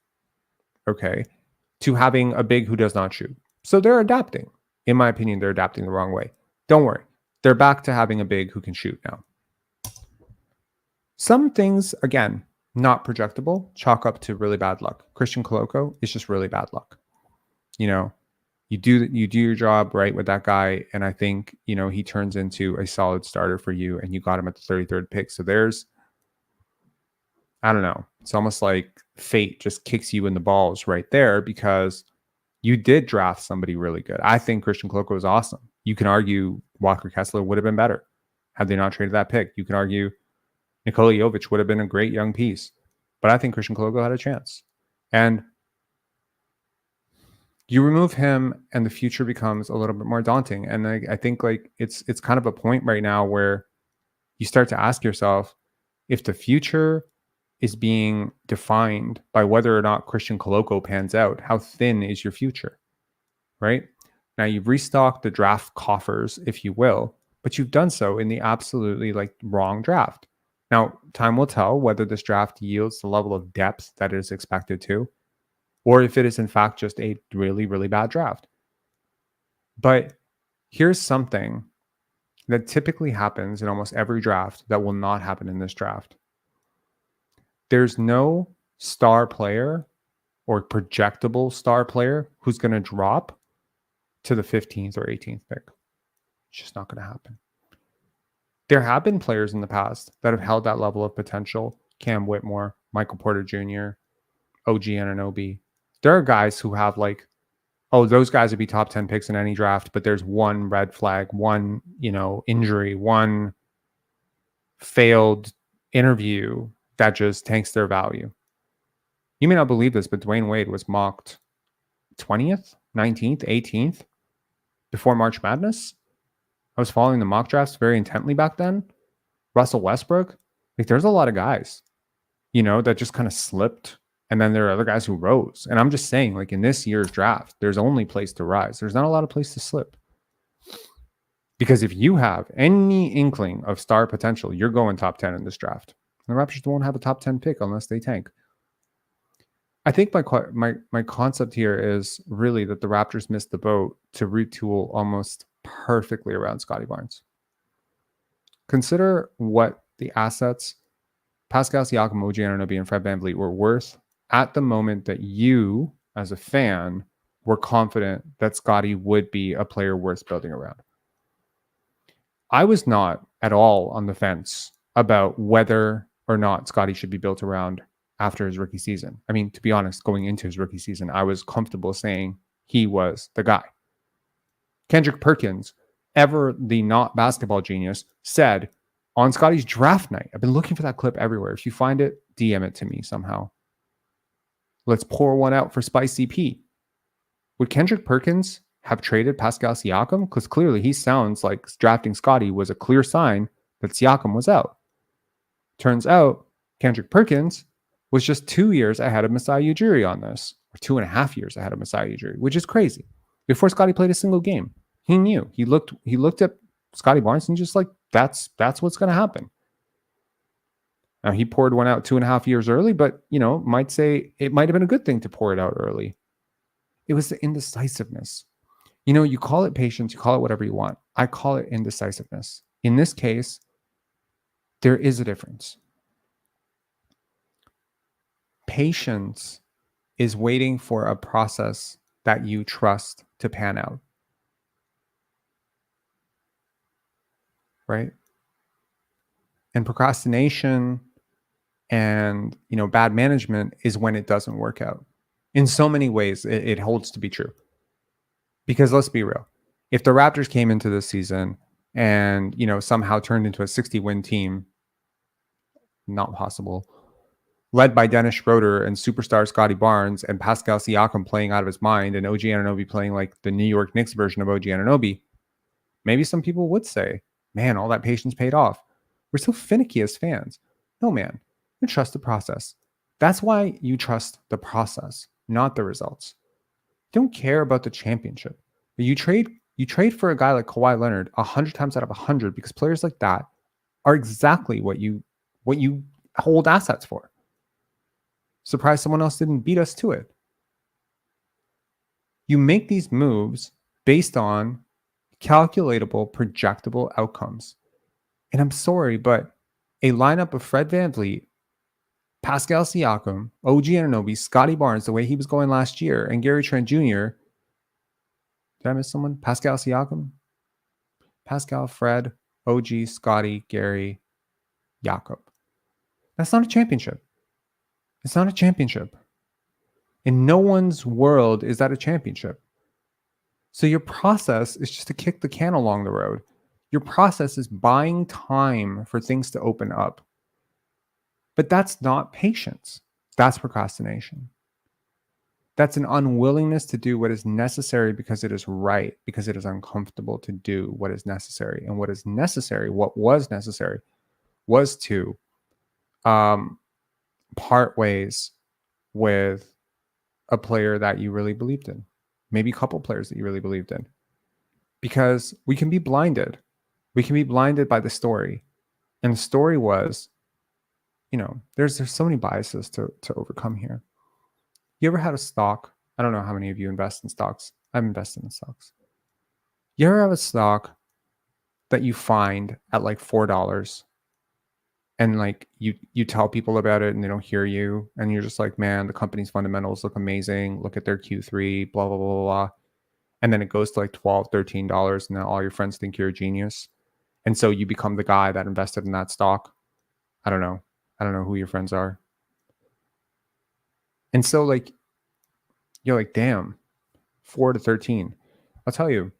okay, to having a big who does not shoot. So they're adapting. In my opinion, they're adapting the wrong way. Don't worry. They're back to having a big who can shoot now. Some things, again, not projectable, chalk up to really bad luck. Christian Koloko is just really bad luck. You know, you do your job right with that guy, and I think, you know, he turns into a solid starter for you, and you got him at the 33rd pick. So there's, I don't know, it's almost like fate just kicks you in the balls right there, because you did draft somebody really good. I think Christian Koloko is awesome. You can argue Walker Kessler would have been better had they not traded that pick. You can argue Nikola Jovic would have been a great young piece, but I think Christian Koloko had a chance. And you remove him and the future becomes a little bit more daunting. And I think like it's kind of a point right now where you start to ask yourself, if the future is being defined by whether or not Christian Koloko pans out, how thin is your future, right? Now you've restocked the draft coffers, if you will, but you've done so in the absolutely like wrong draft. Now, time will tell whether this draft yields the level of depth that it is expected to, or if it is in fact just a really, really bad draft. But here's something that typically happens in almost every draft that will not happen in this draft. There's no star player or projectable star player who's going to drop to the 15th or 18th pick. It's just not going to happen. There have been players in the past that have held that level of potential. Cam Whitmore, Michael Porter Jr., OG Anunoby. There are guys who have like, oh, those guys would be top 10 picks in any draft, but there's one red flag, one, injury, one failed interview that just tanks their value. You may not believe this, but Dwayne Wade was mocked 20th, 19th, 18th before March Madness. I was following the mock drafts very intently back then. Russell Westbrook, like there's a lot of guys, that just kind of slipped. And then there are other guys who rose. And I'm just saying, like in this year's draft, there's only place to rise. There's not a lot of place to slip. Because if you have any inkling of star potential, you're going top 10 in this draft. The Raptors won't have a top 10 pick unless they tank. I think my concept here is really that the Raptors missed the boat to retool almost perfectly around Scottie Barnes. Consider what the assets Pascal Siakam, OG Anunoby, and Fred VanVleet were worth at the moment that you, as a fan, were confident that Scottie would be a player worth building around. I was not at all on the fence about whether or not Scottie should be built around after his rookie season. I mean, to be honest, going into his rookie season, I was comfortable saying he was the guy. Kendrick Perkins, ever the not basketball genius, said on Scottie's draft night, I've been looking for that clip everywhere. If you find it, DM it to me somehow. Let's pour one out for Spicy P. Would Kendrick Perkins have traded Pascal Siakam? Because clearly he sounds like drafting Scottie was a clear sign that Siakam was out. Turns out Kendrick Perkins was just 2 years ahead of Masai Ujiri on this, or 2.5 years ahead of Masai Ujiri, which is crazy. Before Scottie played a single game, he knew. He looked at Scottie Barnes and just like, that's what's going to happen. Now, he poured one out 2.5 years early, but, might say it might have been a good thing to pour it out early. It was the indecisiveness. You call it patience, you call it whatever you want. I call it indecisiveness. In this case, there is a difference. Patience is waiting for a process that you trust to pan out. Right? And procrastination and, bad management is when it doesn't work out. In so many ways, it holds to be true. Because let's be real. If the Raptors came into this season and, somehow turned into a 60-win team, not possible, led by Dennis Schroeder and superstar Scottie Barnes and Pascal Siakam playing out of his mind and OG Anunoby playing like the New York Knicks version of OG Anunoby, maybe some people would say, man, all that patience paid off. We're so finicky as fans. No, man, you trust the process. That's why you trust the process, not the results. You don't care about the championship. But you trade for a guy like Kawhi Leonard 100 times out of 100 because players like that are exactly what you hold assets for. Surprised someone else didn't beat us to it. You make these moves based on calculatable, projectable outcomes. And I'm sorry, but a lineup of Fred VanVleet, Pascal Siakam, OG Anunoby, Scottie Barnes, the way he was going last year, and Gary Trent Jr. Did I miss someone? Pascal Siakam? Pascal, Fred, OG, Scottie, Gary, Jakob. That's not a championship. It's not a championship. In no one's world is that a championship. So your process is just to kick the can along the road. Your process is buying time for things to open up. But that's not patience. That's procrastination. That's an unwillingness to do what is necessary because it is right, because it is uncomfortable to do what is necessary. And what is necessary, what was necessary, was to part ways with a player that you really believed in, maybe a couple players that you really believed in, because we can be blinded. We can be blinded by the story. And the story was, there's so many biases to overcome here. You ever had a stock? I don't know how many of you invest in stocks. I'm invested in stocks. You ever have a stock that you find at like $4 and like you tell people about it and they don't hear you and you're just like, man, the company's fundamentals look amazing. Look at their Q3, blah, blah, blah, blah. And then it goes to like $12, $13 and now all your friends think you're a genius. And so you become the guy that invested in that stock. I don't know who your friends are. And so like, you're like, damn, 4 to 13. I'll tell you,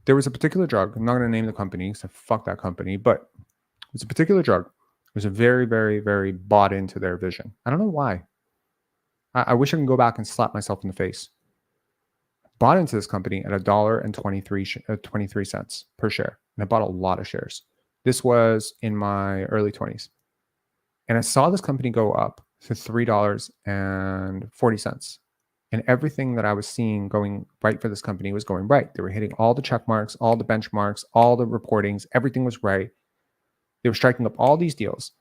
there was a particular drug. I'm not going to name the company because fuck that company, but it was a particular drug. It was a very, very, very bought into their vision. I don't know why. I wish I could go back and slap myself in the face. Bought into this company at $1.23 per share. And I bought a lot of shares. This was in my early 20s. And I saw this company go up to $3.40. And everything that I was seeing going right for this company was going right. They were hitting all the check marks, all the benchmarks, all the reportings. Everything was right. They were striking up all these deals.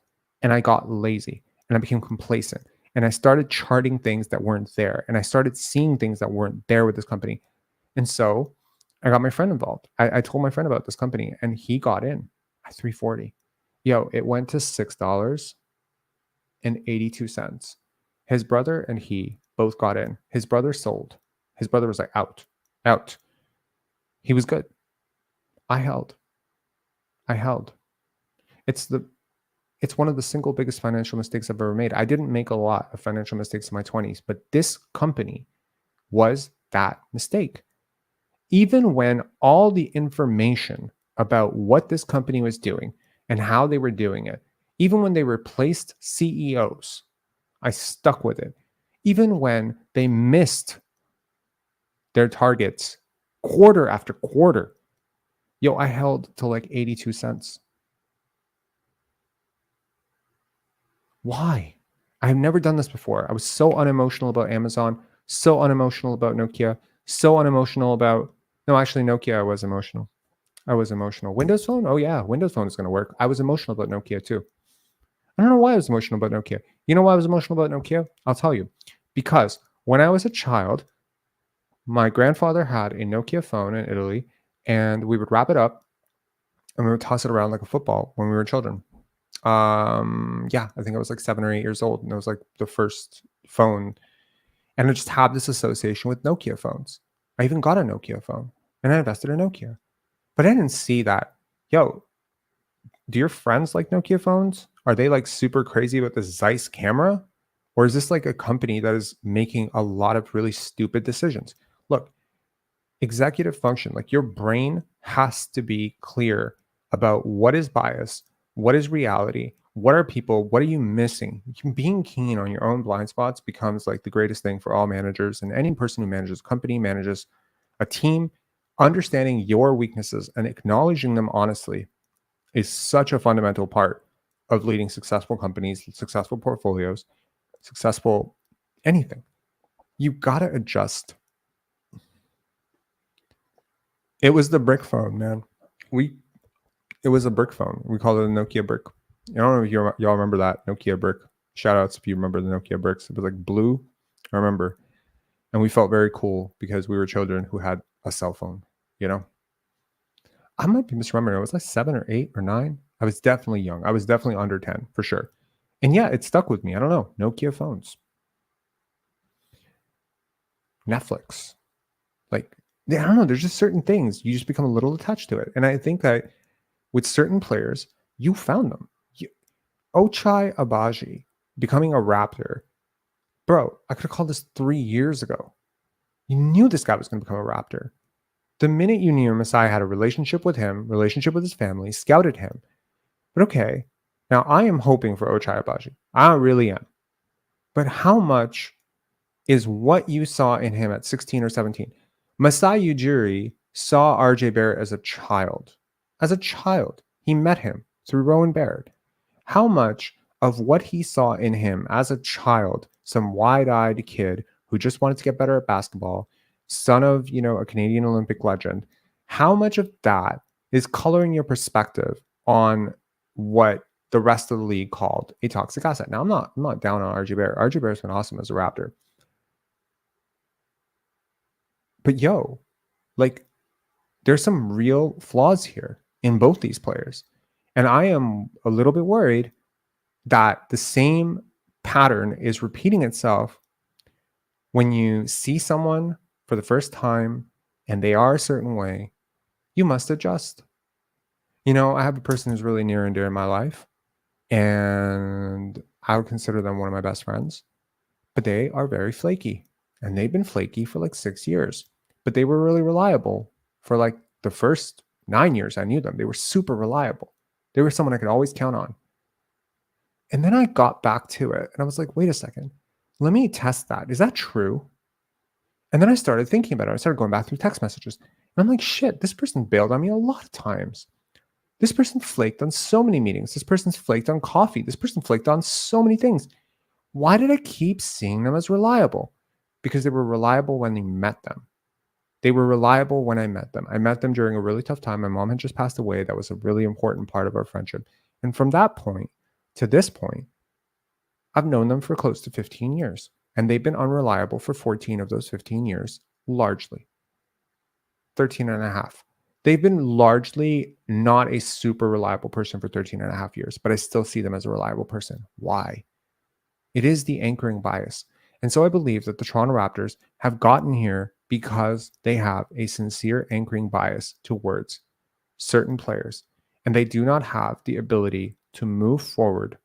And I got lazy and I became complacent. And I started charting things that weren't there. And I started seeing things that weren't there with this company. And so I got my friend involved. I told my friend about this company and he got in at $3.40. Yo, it went to $6.82. His brother and he both got in. His brother sold. His brother was like, out. He was good. I held. It's one of the single biggest financial mistakes I've ever made. I didn't make a lot of financial mistakes in my 20s, but this company was that mistake. Even when all the information about what this company was doing and how they were doing it, even when they replaced CEOs, I stuck with it. Even when they missed their targets quarter after quarter, I held to like 82 cents. Why? I've never done this before. I was so unemotional about Amazon, so unemotional about Nokia, so unemotional about... No, actually, Nokia, I was emotional. Windows Phone? Oh, yeah, Windows Phone is going to work. I was emotional about Nokia, too. I don't know why I was emotional about Nokia. You know why I was emotional about Nokia? I'll tell you. Because when I was a child, my grandfather had a Nokia phone in Italy, and we would wrap it up, and we would toss it around like a football when we were children. I think I was like 7 or 8 years old, and it was like the first phone, and I just had this association with Nokia phones. I even got a Nokia phone, and I invested in Nokia, but I didn't see that. Yo, do your friends like Nokia phones? Are they like super crazy about the Zeiss camera? Or is this like a company that is making a lot of really stupid decisions? Look, executive function, like your brain has to be clear about what is bias, what is reality, what are people, what are you missing? Being keen on your own blind spots becomes like the greatest thing for all managers, and any person who manages a company, manages a team. Understanding your weaknesses and acknowledging them honestly is such a fundamental part of leading successful companies, successful portfolios, successful anything. You gotta adjust. It was the brick phone, man. It was a brick phone. We called it a Nokia brick. I don't know if y'all remember that Nokia brick. Shout outs if you remember the Nokia bricks. It was like blue. I remember. And we felt very cool because we were children who had a cell phone, you know? I might be misremembering. Was I 7 or 8 or 9? I was definitely young. I was definitely under 10 for sure. And yeah, it stuck with me. I don't know. Nokia phones. Netflix. Like, I don't know. There's just certain things. You just become a little attached to it. And I think that with certain players, you found them. Ochai Abaji becoming a Raptor. Bro, I could have called this 3 years ago. You knew this guy was going to become a Raptor. The minute you knew Masai had a relationship with him, relationship with his family, scouted him. But okay, now I am hoping for Ochai Abaji. I really am. But how much is what you saw in him at 16 or 17? Masai Ujiri saw RJ Barrett as a child. As a child. He met him through Rowan Barrett. How much of what he saw in him as a child, some wide-eyed kid who just wanted to get better at basketball, son of, a Canadian Olympic legend, how much of that is coloring your perspective on what the rest of the league called a toxic asset? Now, I'm not down on RJ Barrett. RJ Barrett's been awesome as a Raptor. But there's some real flaws here in both these players. And I am a little bit worried that the same pattern is repeating itself when you see someone for the first time and they are a certain way. You must adjust. I have a person who's really near and dear in my life, and I would consider them one of my best friends, but they are very flaky, and they've been flaky for like 6 years, but they were really reliable for like the first 9 years I knew them. They were super reliable. They were someone I could always count on. And then I got back to it and I was like, wait a second, let me test that. Is that true? And then I started thinking about it. I started going back through text messages. And I'm like, shit, this person bailed on me a lot of times. This person flaked on so many meetings. This person's flaked on coffee. This person flaked on so many things. Why did I keep seeing them as reliable? Because they were reliable when you met them. They were reliable when I met them. I met them during a really tough time. My mom had just passed away. That was a really important part of our friendship. And from that point to this point, I've known them for close to 15 years. And they've been unreliable for 14 of those 15 years, largely. 13 and a half. They've been largely not a super reliable person for 13 and a half years, but I still see them as a reliable person. Why? It is the anchoring bias. And so I believe that the Toronto Raptors have gotten here because they have a sincere anchoring bias towards certain players, and they do not have the ability to move forward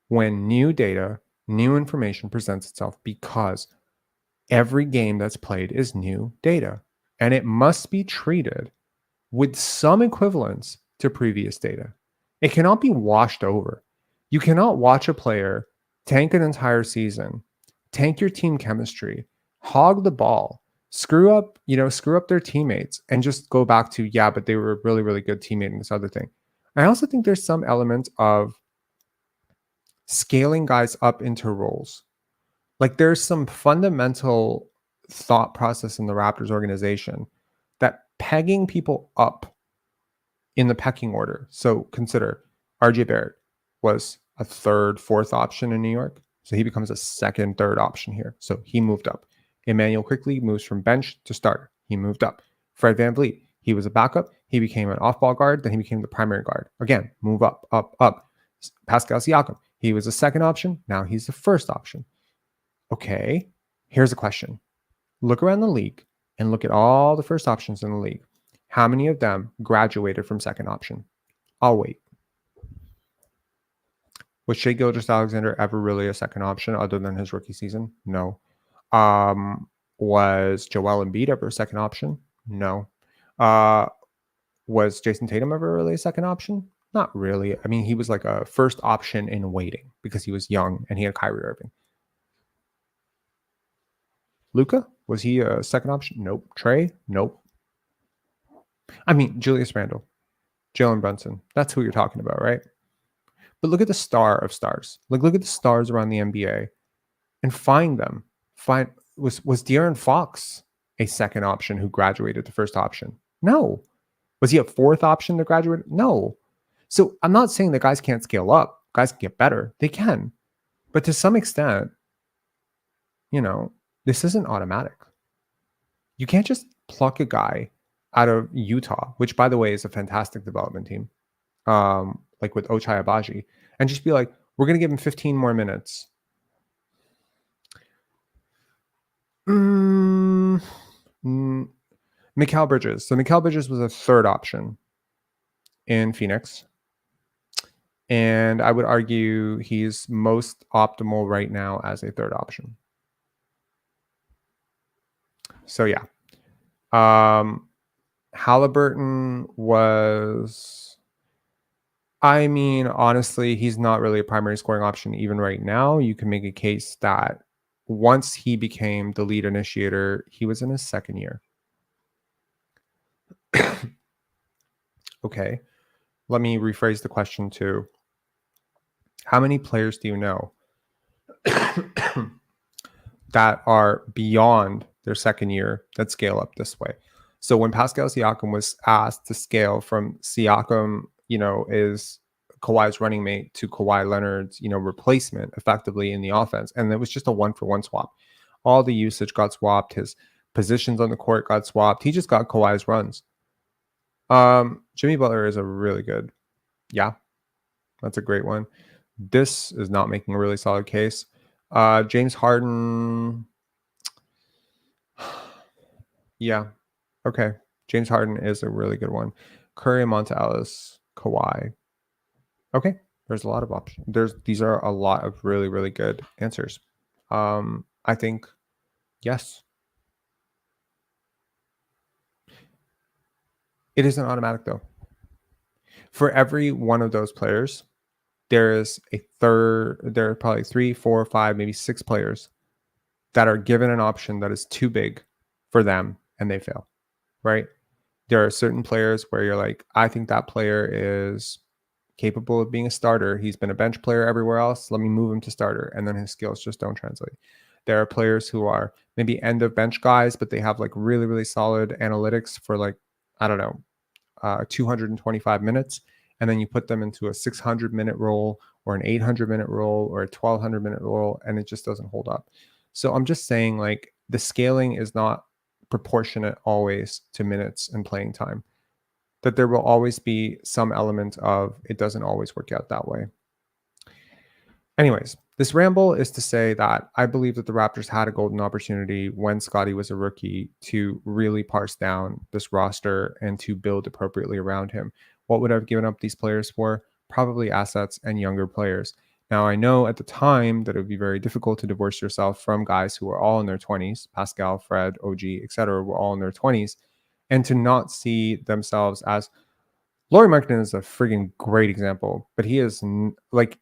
when new data, new information presents itself, because every game that's played is new data, and it must be treated with some equivalence to previous data. It cannot be washed over. You cannot watch a player tank an entire season, tank your team chemistry, hog the ball, screw up their teammates, and just go back to, yeah, but they were a really, really good teammate in this other thing. I also think there's some element of scaling guys up into roles. Like, there's some fundamental thought process in the Raptors organization that pegging people up in the pecking order. So consider RJ Barrett was a third, fourth option in New York. So he becomes a second, third option here. So he moved up. Immanuel Quickley moves from bench to starter. He moved up. Fred VanVleet, he was a backup. He became an off-ball guard. Then he became the primary guard. Again, move up, up, up. Pascal Siakam, he was a second option. Now he's the first option. Okay, here's a question. Look around the league and look at all the first options in the league. How many of them graduated from second option? I'll wait. Was Shai Gilgeous-Alexander ever really a second option other than his rookie season? No. Was Joel Embiid ever a second option? No. Was Jason Tatum ever really a second option? Not really. I mean, he was like a first option in waiting because he was young and he had Kyrie Irving. Luka, was he a second option? Nope. Trey? Nope. I mean, Julius Randle, Jalen Brunson. That's who you're talking about, right? But look at the star of stars. Look at the stars around the NBA and find them. Was De'Aaron Fox a second option who graduated to first option? No. Was he a fourth option to graduate? No. So I'm not saying that guys can't scale up. Guys can get better. They can. But to some extent, this isn't automatic. You can't just pluck a guy out of Utah, which, by the way, is a fantastic development team, like with Ochai Agbaji, and just be like, we're going to give him 15 more minutes. Mikal Bridges. So Mikal Bridges was a third option in Phoenix. And I would argue he's most optimal right now as a third option. So yeah. Halliburton was, I mean, honestly, he's not really a primary scoring option even right now. You can make a case that once he became the lead initiator, he was in his second year. Okay. Let me rephrase the question to, how many players do you know that are beyond their second year that scale up this way? So when Pascal Siakam was asked to scale from Siakam, is Kawhi's running mate to Kawhi Leonard's, replacement effectively in the offense. And it was just a 1-for-1 swap. All the usage got swapped. His positions on the court got swapped. He just got Kawhi's runs. Jimmy Butler is a really good. Yeah, that's a great one. This is not making a really solid case. James Harden. Yeah. Okay. James Harden is a really good one. Curry, Monta Ellis, Kawhi. Okay. There's a lot of options. These are a lot of really, really good answers. I think, yes. It isn't automatic though. For every one of those players, there are probably 3, 4, 5, maybe 6 players that are given an option that is too big for them and they fail, right? There are certain players where you're like, I think that player is capable of being a starter. He's been a bench player everywhere else. Let me move him to starter. And then his skills just don't translate. There are players who are maybe end of bench guys, but they have like really, really solid analytics for like, I don't know, 225 minutes. And then you put them into a 600-minute role or an 800-minute role or a 1,200-minute role, and it just doesn't hold up. So I'm just saying, like, the scaling is not proportionate always to minutes and playing time. That there will always be some element of it doesn't always work out that way. Anyways, this ramble is to say that I believe that the Raptors had a golden opportunity when Scottie was a rookie to really parse down this roster and to build appropriately around him. What would I have given up these players for? Probably assets and younger players. Now, I know at the time that it would be very difficult to divorce yourself from guys who are all in their 20s. Pascal, Fred, OG, etc. were all in their 20s. And to not see themselves as... Lauri Markkanen is a frigging great example, but he is like...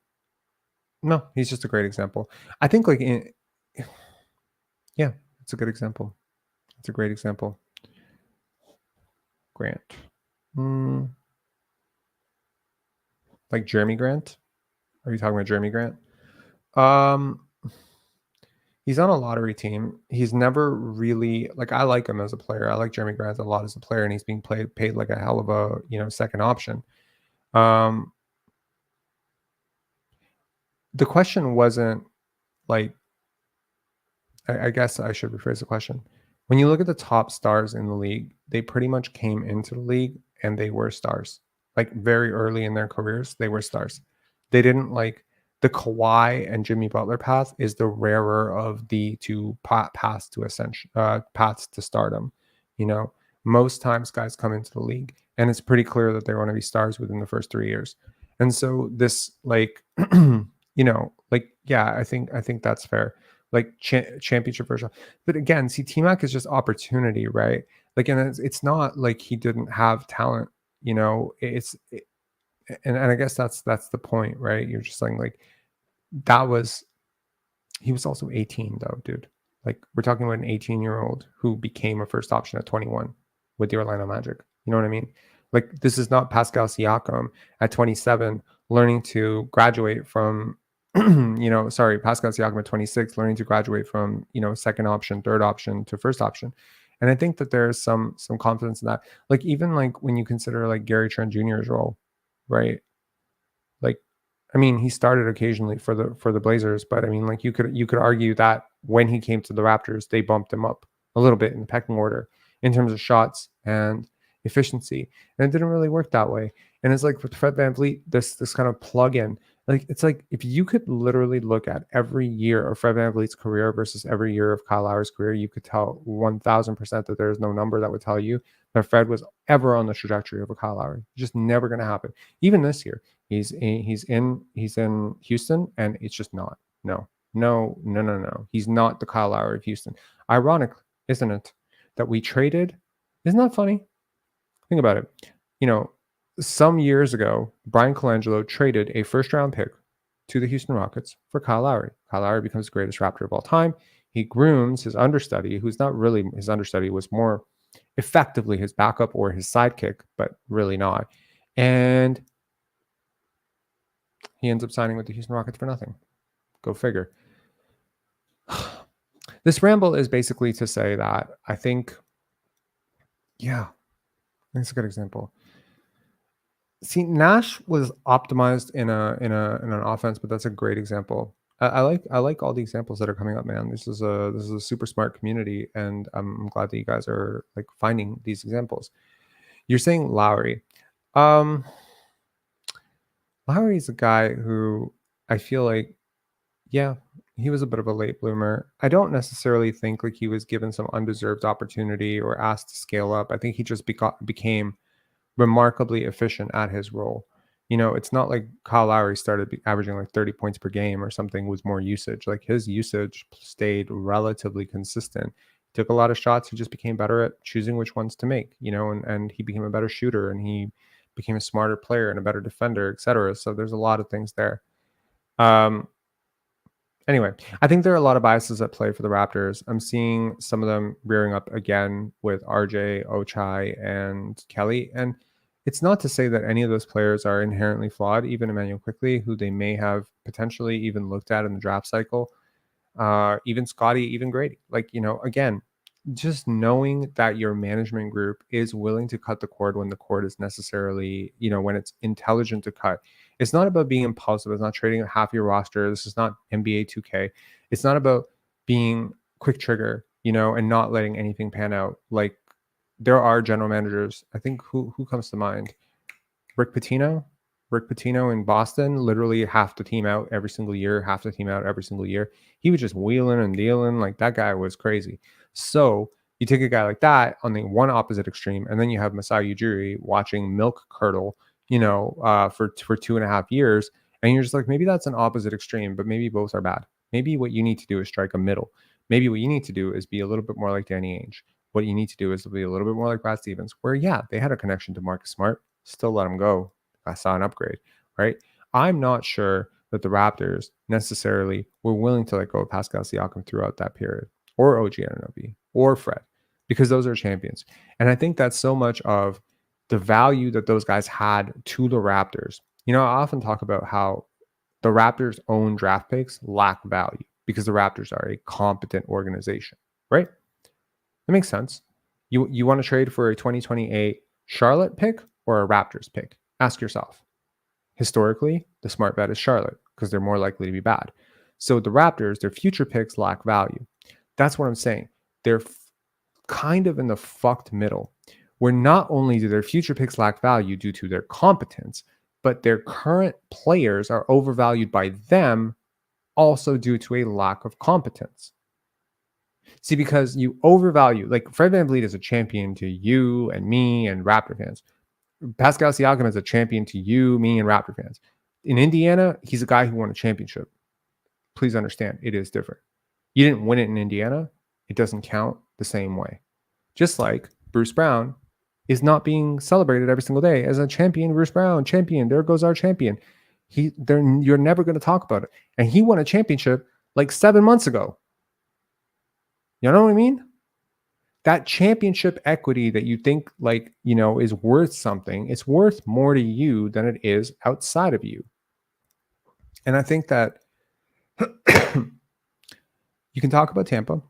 No, he's just a great example. I think yeah, it's a good example. It's a great example. Grant. Like Jeremy Grant? Are you talking about Jeremy Grant? He's on a lottery team. He's never really, like, I like him as a player. I like Jeremy Grant a lot as a player, and he's being paid like a hell of a, second option. The question wasn't like, I guess I should rephrase the question. When you look at the top stars in the league, they pretty much came into the league and they were stars. Like very early in their careers, they were stars. They didn't like the Kawhi and Jimmy Butler path is the rarer of the two paths to ascension, paths to stardom. Most times guys come into the league and it's pretty clear that they want to be stars within the first 3 years. And so this like, yeah, I think that's fair. Like championship version. But again, see, T-Mac is just opportunity, right? Like, and it's not like he didn't have talent, and I guess that's the point, right? You're just saying like, he was also 18 though, dude. Like we're talking about an 18-year-old who became a first option at 21 with the Orlando Magic. You know what I mean? Like this is not Pascal Siakam at 27 learning to graduate from Pascal Siakam at 26 learning to graduate from, second option, third option to first option. And I think that there's some confidence in that. Like even like when you consider like Gary Trent Jr.'s role, right? Like, I mean, he started occasionally for the Blazers, but I mean, like you could argue that when he came to the Raptors, they bumped him up a little bit in the pecking order in terms of shots and efficiency, and it didn't really work that way. And it's like with Fred VanVleet, this kind of plug-in, like it's like if you could literally look at every year of Fred VanVleet's career versus every year of Kyle Lowry's career, you could tell 1,000% that there is no number that would tell you that Fred was ever on the trajectory of a Kyle Lowry. Just never going to happen. Even this year, he's in Houston, and it's just not. No, no, no, no, no. He's not the Kyle Lowry of Houston. Ironic, isn't it, that we traded? Isn't that funny? Think about it. You know, some years ago, Brian Colangelo traded a first-round pick to the Houston Rockets for Kyle Lowry. Kyle Lowry becomes the greatest Raptor of all time. He grooms his understudy, who's not really his understudy, was more effectively his backup or his sidekick, but really not. And he ends up signing with the Houston Rockets for nothing. Go figure. This ramble is basically to say that I think, yeah, that's a good example. See, Nash was optimized in an offense, but that's a great example. I like all the examples that are coming up, man. This is a super smart community, and I'm glad that you guys are like finding these examples. You're saying Lowry. Um, Lowry is a guy who I feel like, yeah, he was a bit of a late bloomer. I don't necessarily think like he was given some undeserved opportunity or asked to scale up. I think he just became remarkably efficient at his role. It's not like Kyle Lowry started averaging like 30 points per game or something with more usage. Like his usage stayed relatively consistent. Took a lot of shots. He just became better at choosing which ones to make, and he became a better shooter, and he became a smarter player and a better defender, etc. So there's a lot of things there. Um, Anyway, I think there are a lot of biases at play for the Raptors. I'm seeing some of them rearing up again with RJ, Ochai, and Kelly. And it's not to say that any of those players are inherently flawed, even Immanuel Quickley, who they may have potentially even looked at in the draft cycle, even Scottie, even Gradey. Like, again, just knowing that your management group is willing to cut the cord when the cord is necessarily, when it's intelligent to cut. It's not about being impulsive. It's not trading half your roster. This is not NBA 2K. It's not about being quick trigger, and not letting anything pan out. Like there are general managers. I think who comes to mind? Rick Pitino. Rick Pitino in Boston, literally half the team out every single year, half the team out every single year. He was just wheeling and dealing. Like that guy was crazy. So you take a guy like that on the one opposite extreme, and then you have Masai Ujiri watching milk curdle, for 2.5 years, and you're just like, maybe that's an opposite extreme, but maybe both are bad. Maybe what you need to do is strike a middle. Maybe what you need to do is be a little bit more like Danny Ainge. What you need to do is be a little bit more like Brad Stevens, where they had a connection to Marcus Smart, still let him go. I saw an upgrade, right? I'm not sure that the Raptors necessarily were willing to let go of Pascal Siakam throughout that period, or OG Anunoby, or Fred, because those are champions. And I think that's so much of the value that those guys had to the Raptors. I often talk about how the Raptors' own draft picks lack value because the Raptors are a competent organization, right? That makes sense. You want to trade for a 2028 Charlotte pick or a Raptors pick? Ask yourself. Historically, the smart bet is Charlotte because they're more likely to be bad. So the Raptors, their future picks lack value. That's what I'm saying. They're kind of in the fucked middle, where not only do their future picks lack value due to their competence, but their current players are overvalued by them also due to a lack of competence. See, because you overvalue, like Fred VanVleet is a champion to you and me and Raptor fans. Pascal Siakam is a champion to you, me, and Raptor fans. In Indiana, he's a guy who won a championship. Please understand, it is different. You didn't win it in Indiana. It doesn't count the same way. Just like Bruce Brown is not being celebrated every single day as a champion. Bruce Brown, champion. There goes our champion. You're never going to talk about it. And he won a championship like 7 months ago. You know what I mean? That championship equity that you think is worth something, it's worth more to you than it is outside of you. And I think that you can talk about Tampa.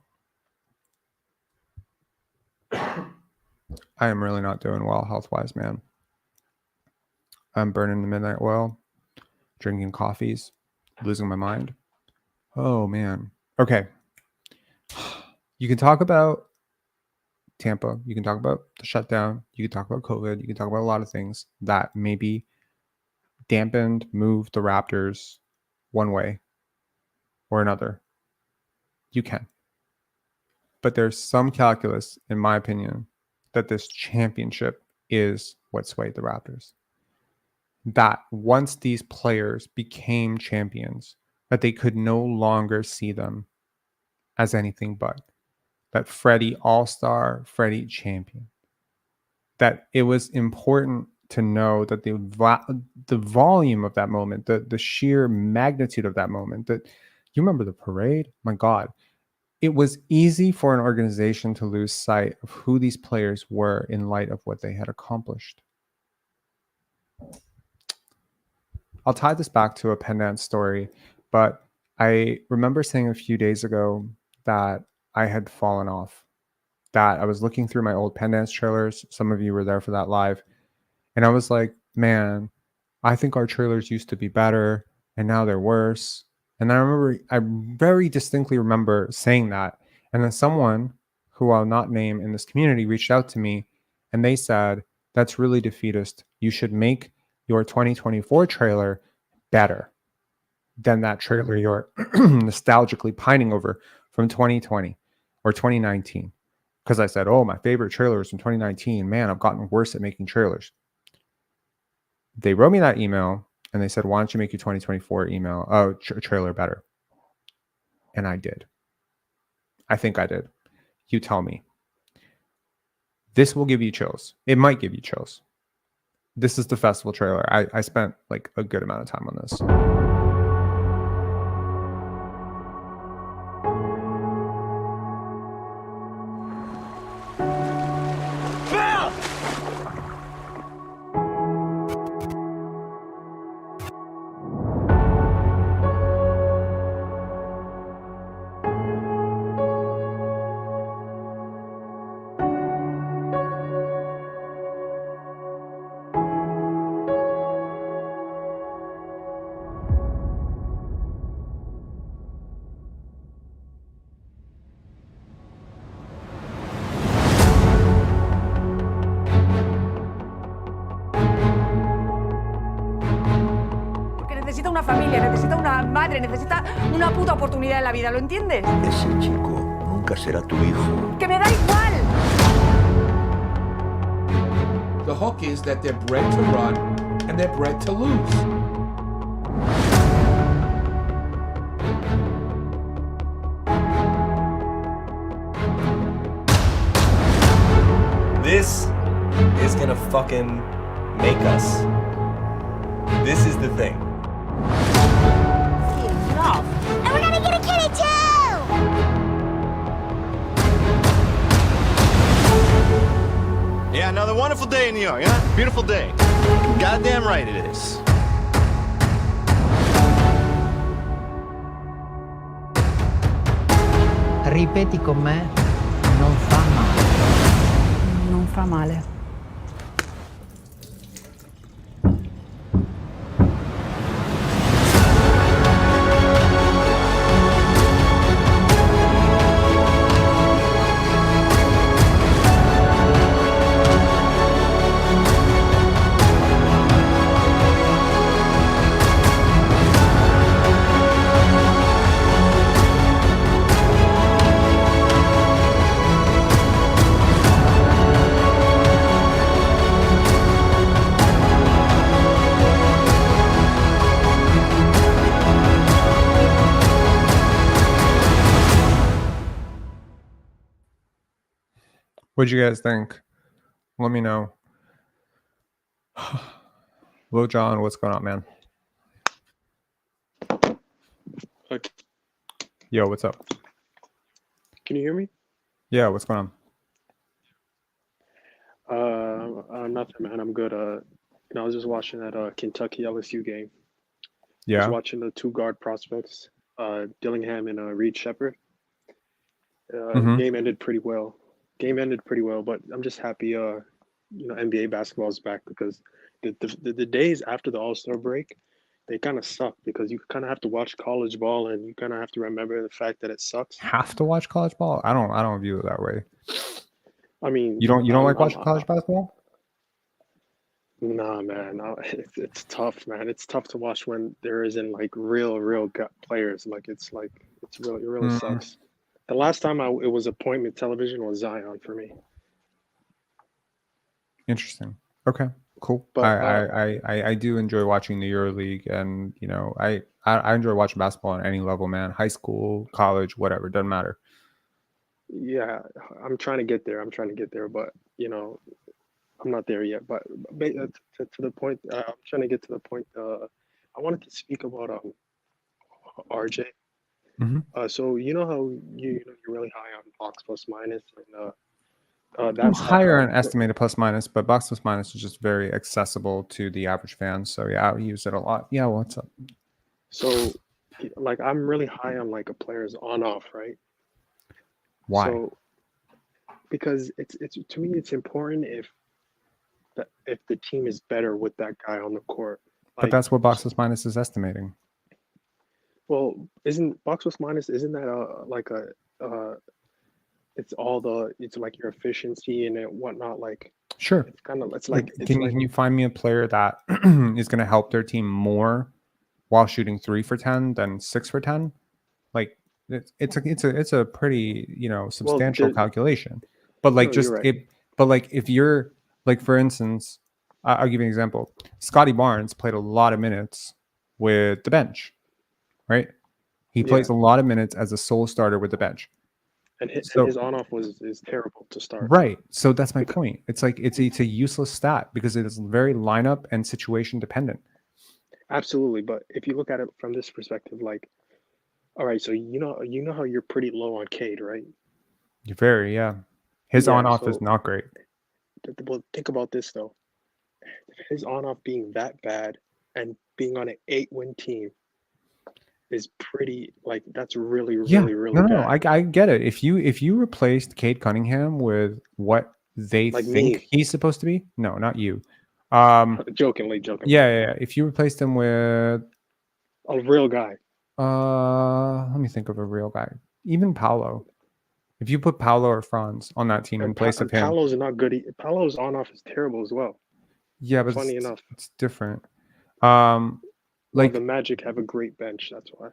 I am really not doing well health-wise, man. I'm burning the midnight oil, drinking coffees, losing my mind. Oh, man. Okay. You can talk about Tampa. You can talk about the shutdown. You can talk about COVID. You can talk about a lot of things that maybe dampened, moved the Raptors one way or another. You can. But there's some calculus, in my opinion, that this championship is what swayed the Raptors. That once these players became champions, that they could no longer see them as anything but that Freddie All-Star, Freddie champion. That it was important to know that the volume of that moment, the sheer magnitude of that moment, that you remember the parade? My God. It was easy for an organization to lose sight of who these players were in light of what they had accomplished. I'll tie this back to a Penn Dance story, but I remember saying a few days ago that I had fallen off, that I was looking through my old Penn Dance trailers. Some of you were there for that live. And I was like, man, I think our trailers used to be better and now they're worse. And I very distinctly remember saying that. And then someone who I'll not name in this community reached out to me and they said, that's really defeatist. You should make your 2024 trailer better than that trailer you're nostalgically pining over from 2020 or 2019. Because I said, oh, my favorite trailer is from 2019. Man, I've gotten worse at making trailers. They wrote me that email and they said, why don't you make your 2024 trailer better? And I did. I think I did. You tell me. This will give you chills. It might give you chills. This is the festival trailer. I spent like a good amount of time on this. Necesita una familia, necesita una madre, necesita una puta oportunidad en la vida, ¿lo entiendes? Ese chico nunca será tu hijo. ¡Que me da igual! The hook is that they're bred to run and they're bred to lose. This is gonna fucking make us. This is the thing. Enough. And we're gonna get a kitty too! Yeah, another wonderful day in New York, huh? Beautiful day. Goddamn right it is. Ripeti con me, non fa male. Non fa male. What'd you guys think? Let me know. Lil John, what's going on, man? Okay. Yo, what's up? Can you hear me? Yeah, what's going on? Nothing, man. I'm good. I was just watching that Kentucky LSU game. I Yeah. was watching the two guard prospects, Dillingham and Reed Shepherd. Mhm. Game ended pretty well. But I'm just happy NBA basketball is back, because the days after the All-Star break, they kind of suck, because you kind of have to watch college ball, and you kind of have to remember the fact that it sucks. Have to watch college ball? I don't view it that way. I mean, You don't like watching college basketball? Nah, man, it's tough, man. It's tough to watch when there isn't like real gut players. It's really sucks. The last time it was appointment television was Zion for me. Interesting. Okay, cool. But I do enjoy watching the EuroLeague, and I enjoy watching basketball at any level, man. High school, college, whatever, doesn't matter. yeah, I'm trying to get there. But I'm not there yet. But to the point, I'm trying to get to the point. I wanted to speak about RJ. So you know how you're really high on box plus minus, and I'm that's higher on estimated plus minus, but box plus minus is just very accessible to the average fan. So yeah, I use it a lot. Yeah, what's up? So, like, I'm really high on like a player's on off, right? Why? So, because it's to me, it's important if the team is better with that guy on the court. But that's what box plus minus is estimating. Well, isn't box plus minus, isn't that it's like your efficiency and whatnot, like Sure. it's kind of Can you find me a player that is going to help their team more while shooting 3 for 10 than 6 for 10? Like it's a pretty substantial calculation. But like if you're like, for instance, I'll give you an example. Scottie Barnes played a lot of minutes with the bench, right? He plays a lot of minutes as a sole starter with the bench. And his on-off is terrible to start. Right. So that's my point. It's like it's a useless stat because it is very lineup and situation dependent. Absolutely. But if you look at it from this perspective, like, all right, so you know how you're pretty low on Cade, right? You're very, yeah. His on-off is not great. Well, think about this though. His on-off being that bad and being on an 8-win team is pretty, like, that's really bad. No, I get it. If you replaced Cade Cunningham with what they Like think me. he's supposed to be, no, not you. Jokingly. Yeah. If you replaced him with a real guy. Let me think of a real guy. Even Paolo. If you put Paolo or Franz on that team in place of him, Paolo's not good. Paolo's on-off is terrible as well. Yeah, but funny enough, it's different. Like the Magic have a great bench. That's why.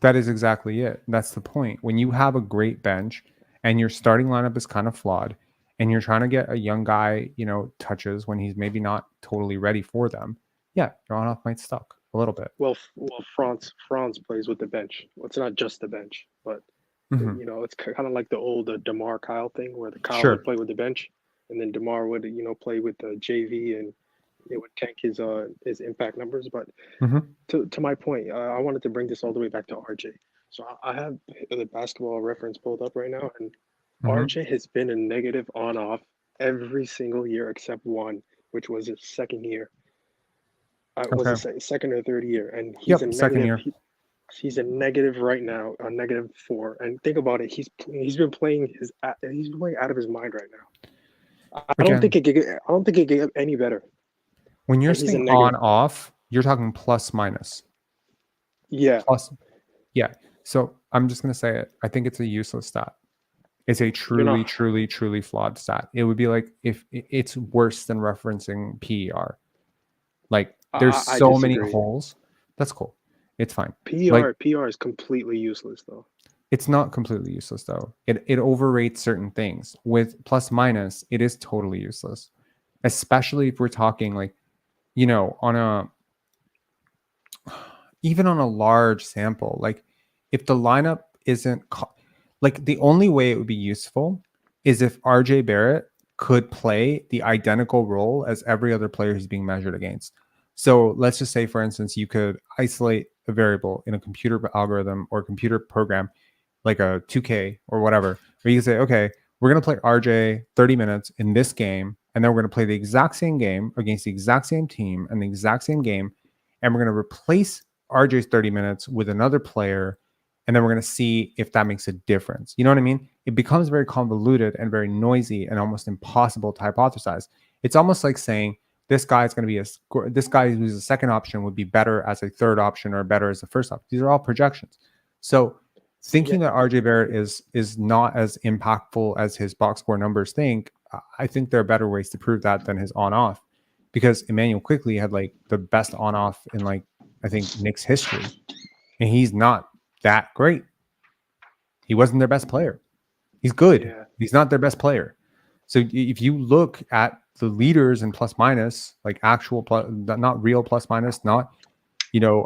That is exactly it. That's the point. When you have a great bench and your starting lineup is kind of flawed, and you're trying to get a young guy, touches when he's maybe not totally ready for them, yeah, your on-off might suck a little bit. Well, Franz plays with the bench. Well, it's not just the bench, but it's kind of like the old DeMar Kyle thing, where the Kyle would play with the bench, and then DeMar would play with the JV, and it would tank his impact numbers. But to my point, I wanted to bring this all the way back to RJ. So I have the basketball reference pulled up right now, and RJ has been a negative on-off every single year except one, which was his second year. Was it second or third year? And he's a negative, second year. He's a negative right now, a -4. And think about it, he's been playing out of his mind right now. I don't think it could get any better. When you're saying on off, you're talking plus minus. Yeah. Yeah. So I'm just gonna say it. I think it's a useless stat. It's a truly flawed stat. It would be like if it's worse than referencing PER. Like there's so many holes. That's cool. It's fine. PER is completely useless though. It's not completely useless though. It overrates certain things. With plus minus, it is totally useless. Especially if we're talking like, even on a large sample, like if the lineup isn't like, the only way it would be useful is if RJ Barrett could play the identical role as every other player he's being measured against. So let's just say, for instance, you could isolate a variable in a computer algorithm or computer program, like a 2K or whatever, where you can say, okay, we're going to play RJ 30 minutes in this game, and then we're going to play the exact same game against the exact same team and the exact same game, and we're going to replace RJ's 30 minutes with another player, and then we're going to see if that makes a difference. You know what I mean? It becomes very convoluted and very noisy and almost impossible to hypothesize. It's almost like saying this guy's going to be this guy who's a second option would be better as a third option or better as a first option. These are all projections. So thinking that RJ Barrett is not as impactful as his box score numbers think, I think there are better ways to prove that than his on-off, because Immanuel Quickley had like the best on-off in like I think Knicks history, and he's not that great. He wasn't their best player. He's good. Yeah. He's not their best player. So if you look at the leaders in plus minus, like actual plus, not real plus minus, not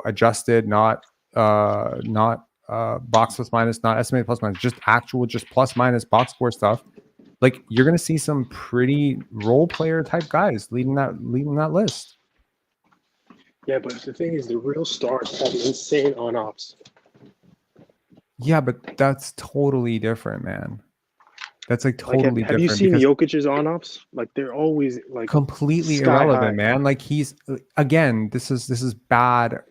adjusted, not box plus minus, not estimated plus minus, just actual, just plus minus box score stuff. Like you're gonna see some pretty role player type guys leading that list. Yeah, but the thing is, the real stars have insane on-offs. Yeah, but that's totally different, man. That's like totally different. Have you seen Jokic's on-offs? Like they're always like completely irrelevant, man. Like he's again, this is bad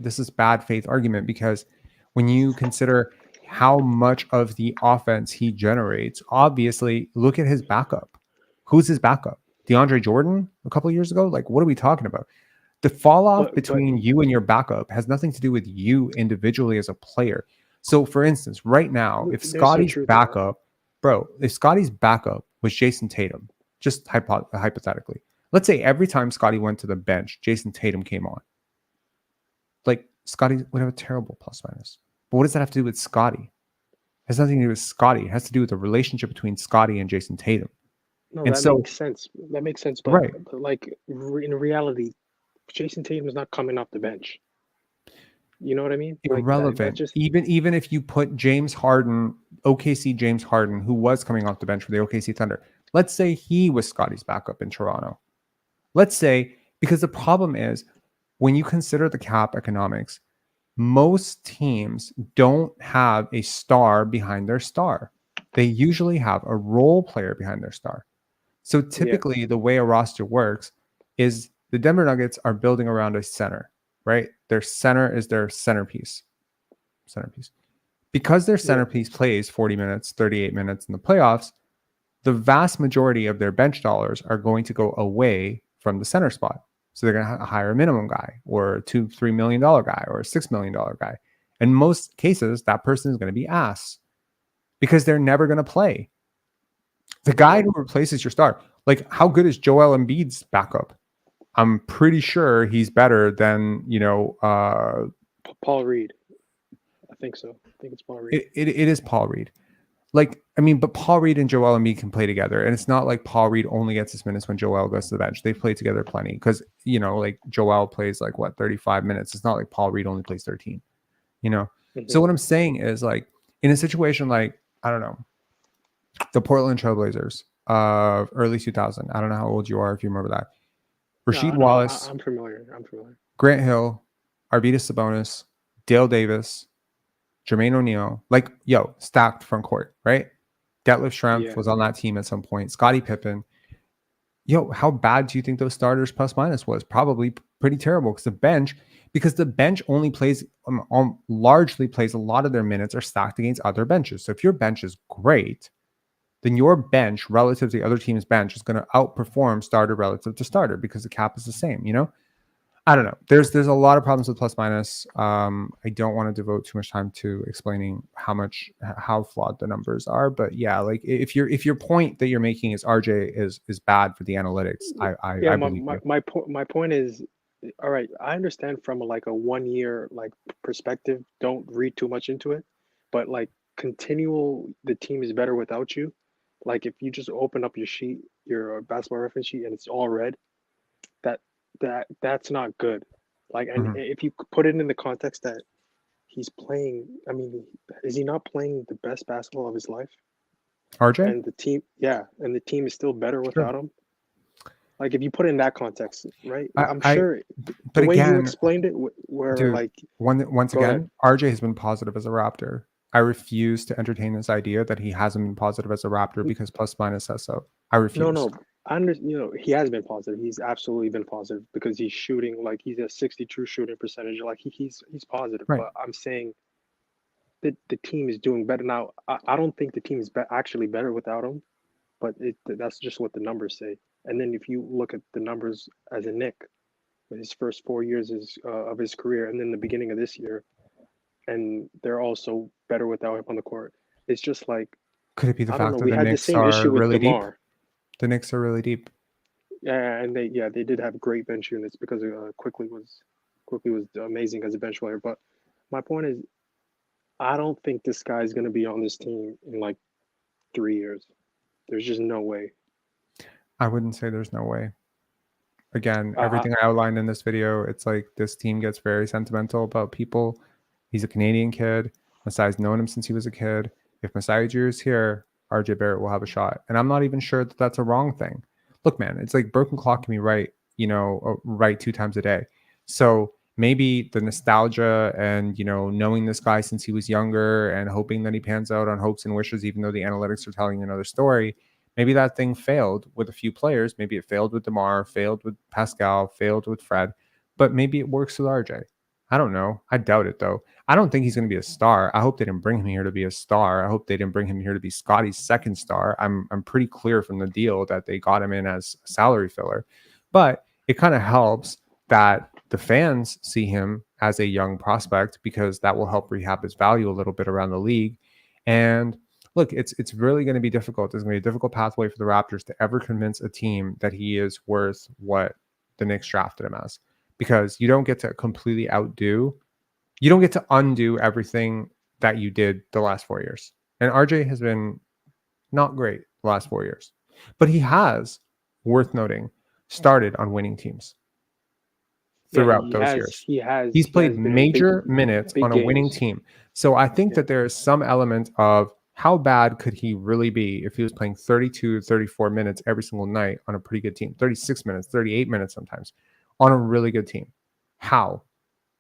faith argument, because when you consider how much of the offense he generates, obviously look at his backup. Who's his backup? DeAndre Jordan a couple of years ago? Like what are we talking about? The fall off between you and your backup has nothing to do with you individually as a player. So for instance, right now, if Scottie's backup was Jason Tatum, just hypothetically, let's say every time Scottie went to the bench, Jason Tatum came on. Like Scottie would have a terrible plus minus. But what does that have to do with Scottie? It has nothing to do with Scottie. It has to do with the relationship between Scottie and Jason Tatum. No, and that makes sense. That makes sense. But, right. But like in reality, Jason Tatum is not coming off the bench. You know what I mean? Irrelevant. Like even if you put James Harden, OKC James Harden, who was coming off the bench for the OKC Thunder, let's say he was Scottie's backup in Toronto. Let's say, because the problem is when you consider the cap economics, most teams don't have a star behind their star. They usually have a role player behind their star. So typically the way a roster works is the Denver Nuggets are building around a center, right? Their center is their centerpiece. Because their centerpiece plays 40 minutes, 38 minutes in the playoffs, the vast majority of their bench dollars are going to go away from the center spot. So they're going to hire a minimum guy or a $2-3 million guy or a $6 million guy. In most cases, that person is going to be ass because they're never going to play. The guy who replaces your star, like how good is Joel Embiid's backup? I'm pretty sure he's better than, Paul Reed. I think so. I think it's Paul Reed. It is Paul Reed. Like, I mean, but Paul Reed and Joel Embiid can play together. And it's not like Paul Reed only gets his minutes when Joel goes to the bench. They play together plenty because, like Joel plays 35 minutes. It's not like Paul Reed only plays 13, Mm-hmm. So what I'm saying is like in a situation like, I don't know, the Portland Trailblazers of early 2000. I don't know how old you are if you remember that. Rasheed Wallace. I'm familiar. Grant Hill, Arvydas Sabonis, Dale Davis, Jermaine O'Neal, stacked front court, right? Detlef Schrempf was on that team at some point. Scottie Pippen. How bad do you think those starters plus minus was? Probably pretty terrible because the bench only plays, largely plays a lot of their minutes are stacked against other benches. So if your bench is great, then your bench relative to the other team's bench is going to outperform starter relative to starter because the cap is the same, I don't know. There's a lot of problems with plus minus. I don't want to devote too much time to explaining how flawed the numbers are, but yeah, like if your point that you're making is RJ is bad for the analytics, I believe my point is, all right, I understand from a 1 year perspective, don't read too much into it, but the team is better without you. Like if you just open up your sheet, your basketball reference sheet, and it's all red, that's not good. And if you put it in the context that he's playing, I mean, is he not playing the best basketball of his life? RJ? And the team is still better without him. Like if you put it in that context, right? I'm sure the way you explained it, once again, RJ has been positive as a Raptor. I refuse to entertain this idea that he hasn't been positive as a Raptor because plus minus says so. I refuse. No. He has been positive. He's absolutely been positive because he's shooting he's a 60 true shooting percentage. He's positive. Right. But I'm saying that the team is doing better now. I don't think the team is actually better without him, but that's just what the numbers say. And then if you look at the numbers as a Knick, his first 4 years of his career, and then the beginning of this year, and they're also better without him on the court. It's just like, Could it be the I don't fact know. that We the had the Knicks same are issue with really deep? DeMar. The Knicks are really deep. Yeah, and they did have great bench units because Quickley was amazing as a bench player. But my point is, I don't think this guy's going to be on this team in like 3 years. There's just no way. I wouldn't say there's no way. Again, everything I outlined in this video, it's like this team gets very sentimental about people. He's a Canadian kid. Masai's known him since he was a kid. If Masai Ujiri is here, RJ Barrett will have a shot. And I'm not even sure that that's a wrong thing. Look, man, it's like broken clock can be right, right 2 times a day. So maybe the nostalgia and, knowing this guy since he was younger and hoping that he pans out on hopes and wishes, even though the analytics are telling another story, maybe that thing failed with a few players. Maybe it failed with DeMar, failed with Pascal, failed with Fred, but maybe it works with RJ. I don't know. I doubt it, though. I don't think he's going to be a star. I hope they didn't bring him here to be a star. I hope they didn't bring him here to be Scottie's second star. I'm pretty clear from the deal that they got him in as a salary filler. But it kind of helps that the fans see him as a young prospect because that will help rehab his value a little bit around the league. And look, it's really going to be difficult. There's going to be a difficult pathway for the Raptors to ever convince a team that he is worth what the Knicks drafted him as, because you don't get to completely you don't get to undo everything that you did the last 4 years. And RJ has been not great the last 4 years, but he has, worth noting, started on winning teams throughout those years. He's played major minutes on a winning team. So I think that there is some element of how bad could he really be if he was playing 32, 34 minutes every single night on a pretty good team, 36 minutes, 38 minutes sometimes on a really good team. How?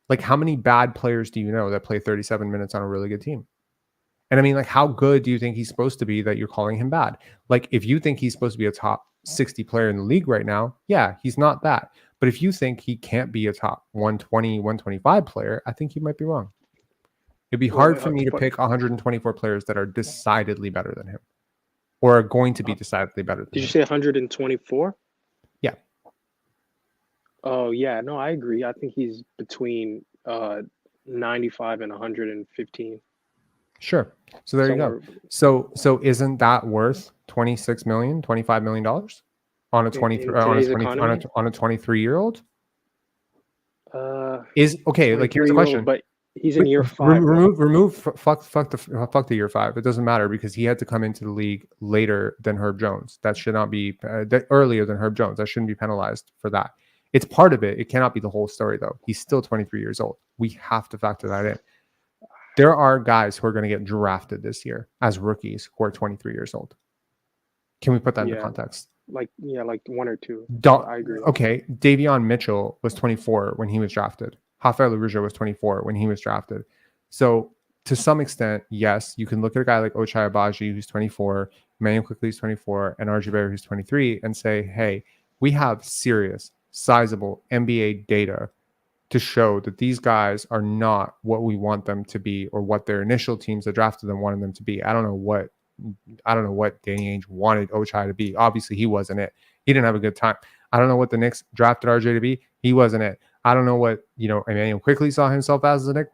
Like, how many bad players do you know that play 37 minutes on a really good team? And I mean, like, how good do you think he's supposed to be that you're calling him bad? Like, if you think he's supposed to be a top 60 player in the league right now, yeah, he's not that. But if you think he can't be a top 120, 125 player, I think you might be wrong. It'd be hard for me to pick 124 players that are decidedly better than him or are going to be decidedly better than him. Did you say 124? Yeah. Oh, yeah. No, I agree. I think he's between 95 and 115. Sure. So there you go. So isn't that worth $26 million, $25 million on a 23-year-old? Is okay. Like, here's the question. But he's in year 5. Fuck the year 5. It doesn't matter because he had to come into the league later than Herb Jones. That should not be earlier than Herb Jones. That shouldn't be penalized for that. It's part of it. It cannot be the whole story, though. He's still 23 years old. We have to factor that in. There are guys who are going to get drafted this year as rookies who are 23 years old. Can we put that into context? Like 1 or 2. I agree. Okay, Davion Mitchell was 24 when he was drafted. Rafael LaRuggia was 24 when he was drafted. So to some extent, yes, you can look at a guy like Ochai Agbaji, who's 24, Immanuel Quickley, who's 24, and RJ Barrett, who's 23, and say, hey, we have serious, sizable NBA data to show that these guys are not what we want them to be or what their initial teams that drafted them wanted them to be. I don't know what Danny Ainge wanted Ochai to be. Obviously, he wasn't it. He didn't have a good time. I don't know what the Knicks drafted RJ to be. He wasn't it. I don't know what Immanuel Quickley saw himself as a Knick.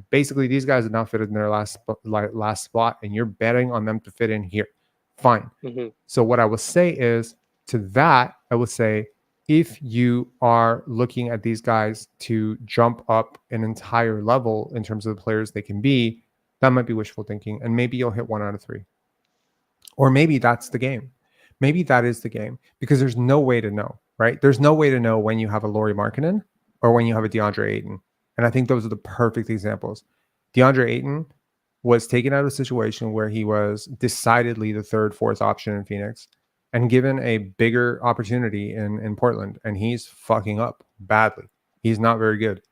Basically, these guys did not fit in their last spot, and you're betting on them to fit in here. Fine. Mm-hmm. So what I will say is, to that, I will say, if you are looking at these guys to jump up an entire level in terms of the players they can be, that might be wishful thinking, and maybe you'll hit 1 out of 3. Or maybe that's the game. Maybe that is the game, because there's no way to know, right? There's no way to know when you have a Lauri Markkanen or when you have a DeAndre Ayton. And I think those are the perfect examples. DeAndre Ayton was taken out of a situation where he was decidedly the 3rd, 4th option in Phoenix and given a bigger opportunity in Portland. And he's fucking up badly. He's not very good.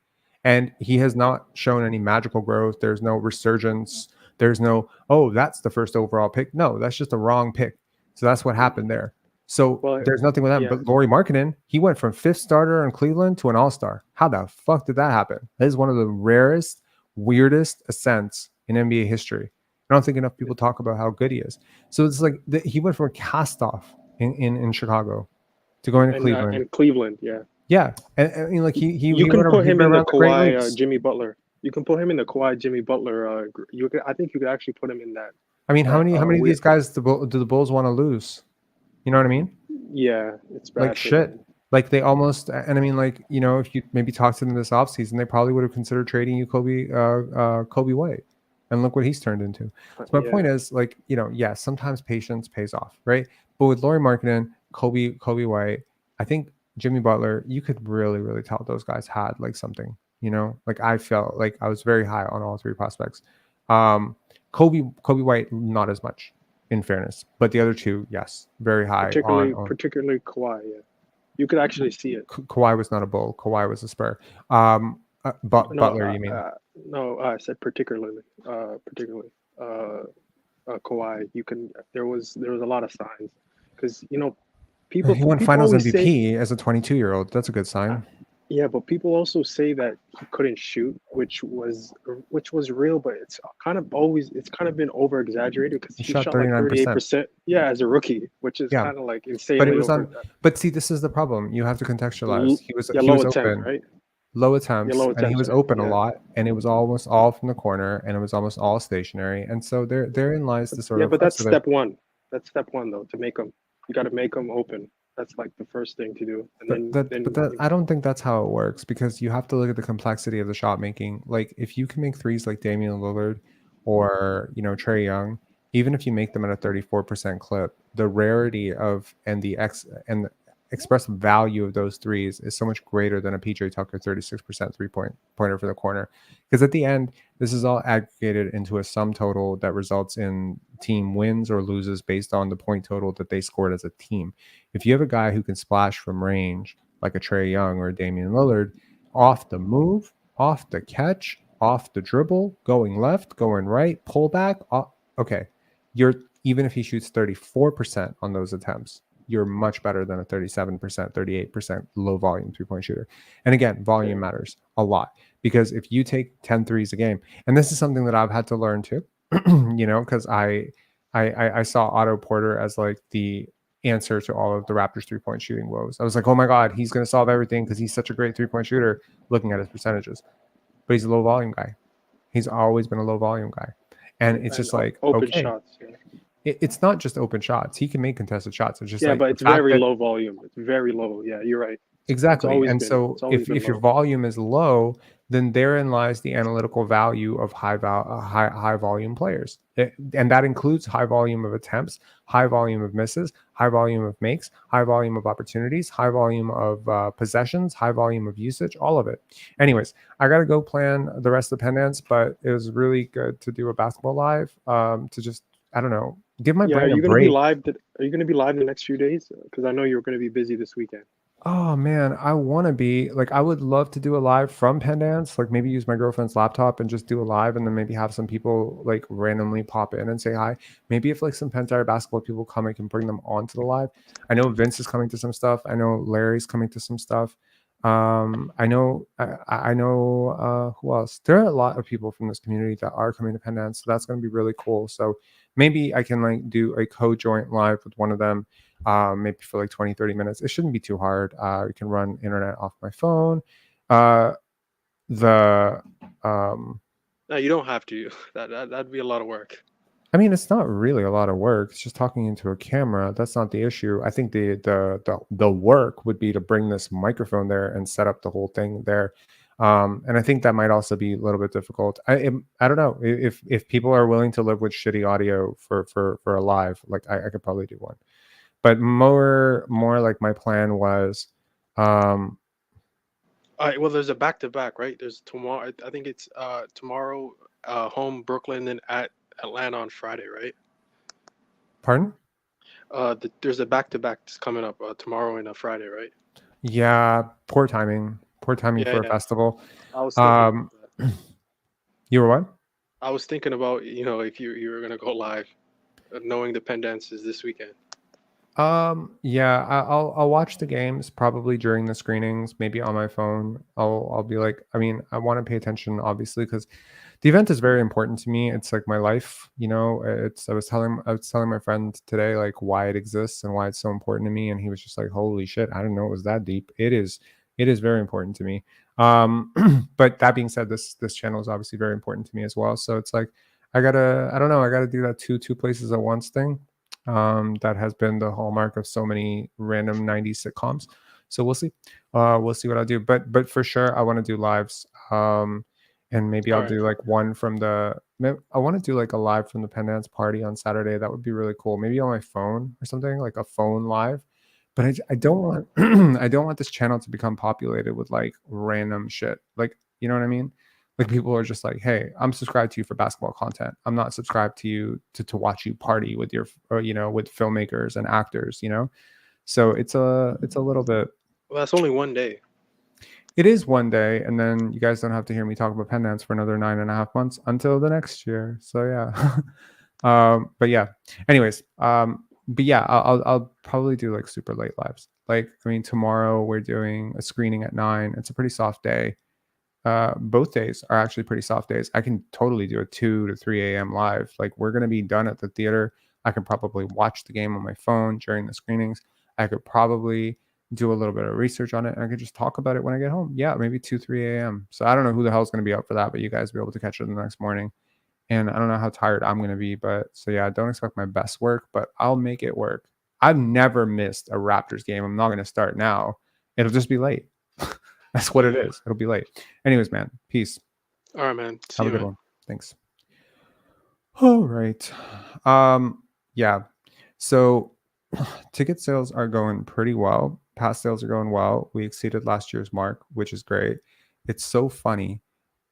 And he has not shown any magical growth. There's no resurgence. There's no, that's the 1st overall pick. No, that's just a wrong pick. So that's what happened there. So there's nothing with that. Yeah. But Lauri Markkanen, he went from 5th starter in Cleveland to an all-star. How the fuck did that happen? That is one of the rarest, weirdest ascents in NBA history. I don't think enough people talk about how good he is. So it's like he went from a cast-off in Chicago to going to and Cleveland, yeah. Yeah, and like he You can put him in the around the Great Kawhi Lakes. Jimmy Butler. You can put him in the Kawhi Jimmy Butler. I think you could actually put him in that. I mean, how many of these guys do the Bulls want to lose? You know what I mean? Yeah, it's bad. Like shit. Like they almost, and I mean, like, you know, if you maybe talked to them this offseason, they probably would have considered trading you Kobe White, and look what he's turned into. So my point is, like, you know, yes, sometimes patience pays off, right? But with Lauri Markkanen, Kobe White, I think Jimmy Butler, you could really tell those guys had like something, you know. Like I felt like I was very high on all three prospects. Kobe White, not as much, in fairness, but the other two, yes, very high. Particularly Kawhi, yeah. You could actually see it. Kawhi was not a Bull. Kawhi was a Spur. Butler, you mean? No, I said particularly. Kawhi. There was a lot of signs because you know people. He won people Finals always MVP as a 22-year-old. That's a good sign. Yeah, but people also say that he couldn't shoot, which was real, but it's kind of been over exaggerated because he shot like 38%. Yeah, as a rookie, which is kind of like insane. But it was But see, this is the problem. You have to contextualize. He was low open, attempt, right? Low attempts, and he was open a lot, and it was almost all from the corner, and it was almost all stationary, and so therein lies the sort of. Yeah, but that's step one. That's step one, though. To make them, you got to make them open. That's like the first thing to do. And but I don't think that's how it works, because you have to look at the complexity of the shot making. Like if you can make threes like Damian Lillard or, you know, Trae Young, even if you make them at a 34% clip, the rarity of and the expressive value of those threes is so much greater than a PJ Tucker 36% three-pointer for the corner. Because at the end, this is all aggregated into a sum total that results in team wins or loses based on the point total that they scored as a team. If you have a guy who can splash from range, like a Trae Young or a Damian Lillard, off the move, off the catch, off the dribble, going left, going right, pull back, okay, even if he shoots 34% on those attempts, you're much better than a 37%, 38% low volume 3-point shooter. And again, volume matters a lot, because if you take 10 threes a game, and this is something that I've had to learn too, you know, because I saw Otto Porter as like the answer to all of the Raptors 3-point shooting woes. I was like, oh my God, he's going to solve everything because he's such a great 3-point shooter looking at his percentages. But he's a low volume guy. He's always been a low volume guy. And it's just like, open okay. shots. Yeah. It's not just open shots. He can make contested shots. It's just but it's very low volume. It's very low. Yeah, you're right. Exactly. And so if your volume is low, then therein lies the analytical value of high volume players. And that includes high volume of attempts, high volume of misses, high volume of makes, high volume of opportunities, high volume of possessions, high volume of usage, all of it. Anyways, I got to go plan the rest of the pendants, but it was really good to do a basketball live, to just, I don't know, give my brain a break. Are you going to be live the next few days? Because I know you're going to be busy this weekend. Oh man, I want to be like, I would love to do a live from Pendants, like maybe use my girlfriend's laptop and just do a live, and then maybe have some people like randomly pop in and say hi. Maybe if like some Pentire basketball people come, I can bring them onto the live. I know Vince is coming to some stuff. I know Larry's coming to some stuff. I know who else? There are a lot of people from this community that are coming to Pendants, so that's going to be really cool. So maybe I can like do a co-joint live with one of them. Maybe for like 20-30 minutes. It shouldn't be too hard. You can run internet off my phone. No, you don't have to. That'd be a lot of work. I mean, it's not really a lot of work. It's just talking into a camera. That's not the issue. I think the work would be to bring this microphone there and set up the whole thing there. And I think that might also be a little bit difficult. I don't know if people are willing to live with shitty audio for a live. Like I could probably do one. But more like my plan was. All right. Well, there's a back-to-back, right? There's tomorrow. I think it's tomorrow, home Brooklyn, and at Atlanta on Friday, right? Pardon? There's a back-to-back that's coming up tomorrow and a Friday, right? Yeah, poor timing for a festival. I was thinking you were what? I was thinking about, if you were gonna go live, knowing the Pendants is this weekend. Yeah, I'll watch the games probably during the screenings, maybe on my phone. I'll be like, I mean, I want to pay attention obviously because the event is very important to me. It's like my life, you know. It's I was telling my friend today like why it exists and why it's so important to me, and he was just like, "Holy shit, I didn't know it was that deep." It is very important to me. But that being said, this channel is obviously very important to me as well. So it's like I don't know, I gotta do that two places at once thing. That has been the hallmark of so many random 90s sitcoms. So we'll see what I do. But for sure, I want to do lives. And maybe All I'll right. do like one from I want to do like a live from the Pendants party on Saturday. That would be really cool. Maybe on my phone or something, like a phone live. But I don't want I don't want this channel to become populated with like random shit. Like, you know what I mean? Like people are just like, hey, I'm subscribed to you for basketball content. I'm not subscribed to you to watch you party with your or, you know, with filmmakers and actors, you know. So it's a little bit. Well, that's only one day. It is one day, and then you guys don't have to hear me talk about pen dance for another 9.5 months until the next year. So yeah. But yeah. Anyways, but yeah, I'll probably do like super late lives. Like, I mean, tomorrow we're doing a screening at 9. It's a pretty soft day. Both days are actually pretty soft days. I can totally do a 2 to 3 a.m. live. Like, we're gonna be done at the theater. I can probably watch the game on my phone during the screenings. I could probably do a little bit of research on it, and I could just talk about it when I get home. Yeah, maybe 2, 3 a.m. So I don't know who the hell is gonna be up for that, but you guys will be able to catch it the next morning. And I don't know how tired I'm gonna be, but so yeah, don't expect my best work, but I'll make it work. I've never missed a Raptors game. I'm not gonna start now. It'll just be late. That's what it is. It'll be late. Anyways, man, peace. All right, man. See Have a you, good man. one. Thanks. All right. Yeah. So ticket sales are going pretty well. Pass sales are going well. We exceeded last year's mark, which is great. It's so funny.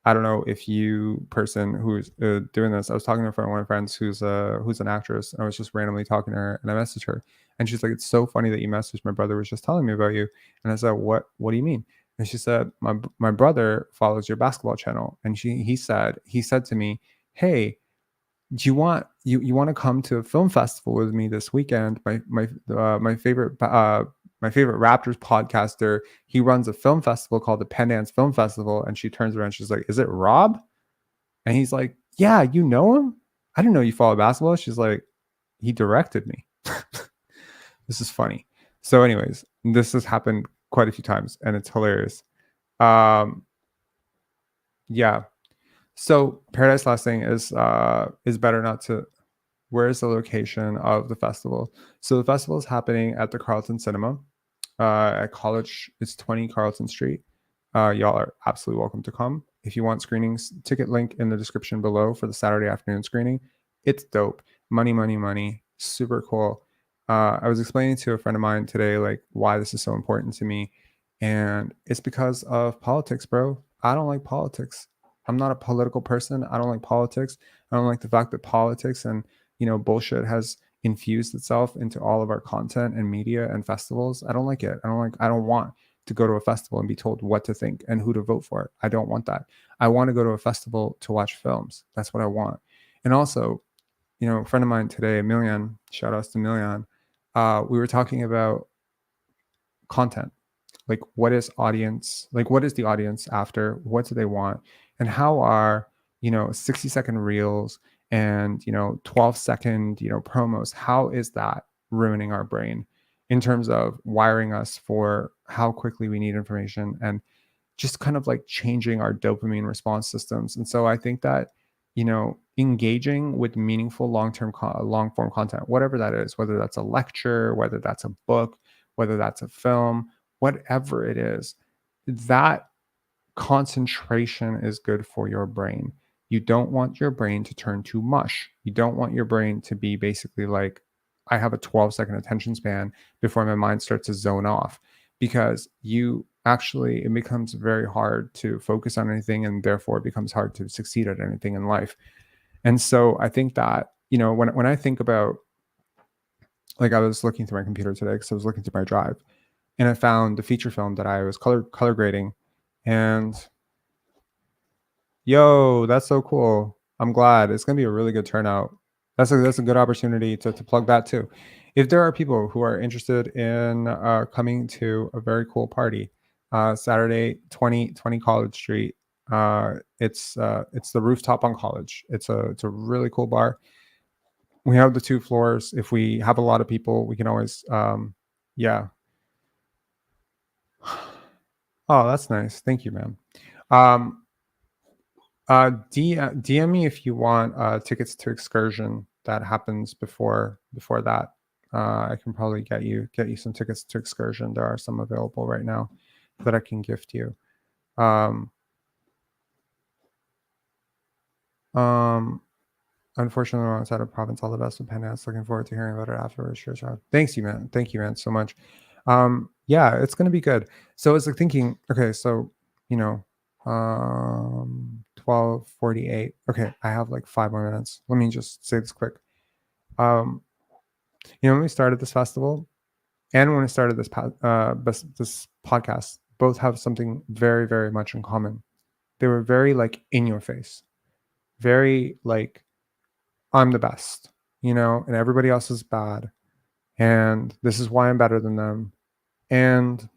I don't know if you person who's doing this. I was talking to one of my friends who's an actress, and I was just randomly talking to her, and I messaged her, and she's like, "It's so funny that you messaged. My brother was just telling me about you." And I said, What do you mean?" And she said, "My brother follows your basketball channel, and he said to me, 'Hey, do you want you want to come to a film festival with me this weekend? My favorite Raptors podcaster, he runs a film festival called the Pendants Film Festival.'" And she turns around, she's like, "Is it Rob?" And he's like, "Yeah, you know him? I didn't know you follow basketball." She's like, "He directed me." This is funny. So, anyways, this has happened quite a few times, and it's hilarious. Yeah. So Paradise Lost thing is better not to. Where is the location of the festival? So the festival is happening at the Carlton Cinema at College. It's 20 Carlton Street. Y'all are absolutely welcome to come. If you want screenings, ticket link in the description below for the Saturday afternoon screening. It's dope. Money, money, money. Super cool. I was explaining to a friend of mine today like why this is so important to me, and it's because of politics, bro. I don't like politics. I'm not a political person. I don't like politics. I don't like the fact that politics and bullshit has infused itself into all of our content and media and festivals. I don't like it. I don't want to go to a festival and be told what to think and who to vote for. I don't want that. I want to go to a festival to watch films. That's what I want. And also, a friend of mine today, Milian, shout outs to Milian, we were talking about content. Like, what is the audience after? What do they want? And how are 60-second reels and 12-second promos, how is that ruining our brain in terms of wiring us for how quickly we need information and just kind of like changing our dopamine response systems? And so I think that engaging with meaningful long form content, whatever that is, whether that's a lecture, whether that's a book, whether that's a film, whatever it is, that concentration is good for your brain. You don't want your brain to turn to mush. You don't want your brain to be basically like, I have a 12-second attention span before my mind starts to zone off, because it becomes very hard to focus on anything, and therefore it becomes hard to succeed at anything in life. And so I think that, when I think about, like, I was looking through my computer today because I was looking through my drive, and I found the feature film that I was color grading. And yo, that's so cool. I'm glad. It's gonna be a really good turnout. That's a good opportunity to plug that too. if there are people who are interested in coming to a very cool party, Saturday, 20 College Street. It's the rooftop on College. It's a really cool bar. We have the 2 floors. If we have a lot of people, we can always yeah. Oh, that's nice. Thank you, man. DM me if you want tickets to Excursion that happens before that. I can probably get you some tickets to Excursion. There are some available right now that I can gift you. Unfortunately, we're outside of province. All the best with Pendants. Looking forward to hearing about it afterwards. Sure, sure. Thank you, man, so much. Yeah, it's gonna be good. So it's like thinking, okay, so 12:48. Okay, I have like 5 more minutes. Let me just say this quick. When we started this festival and when I started this podcast, both have something very, very much in common. They were very like in your face, very like I'm the best, and everybody else is bad, and this is why I'm better than them, and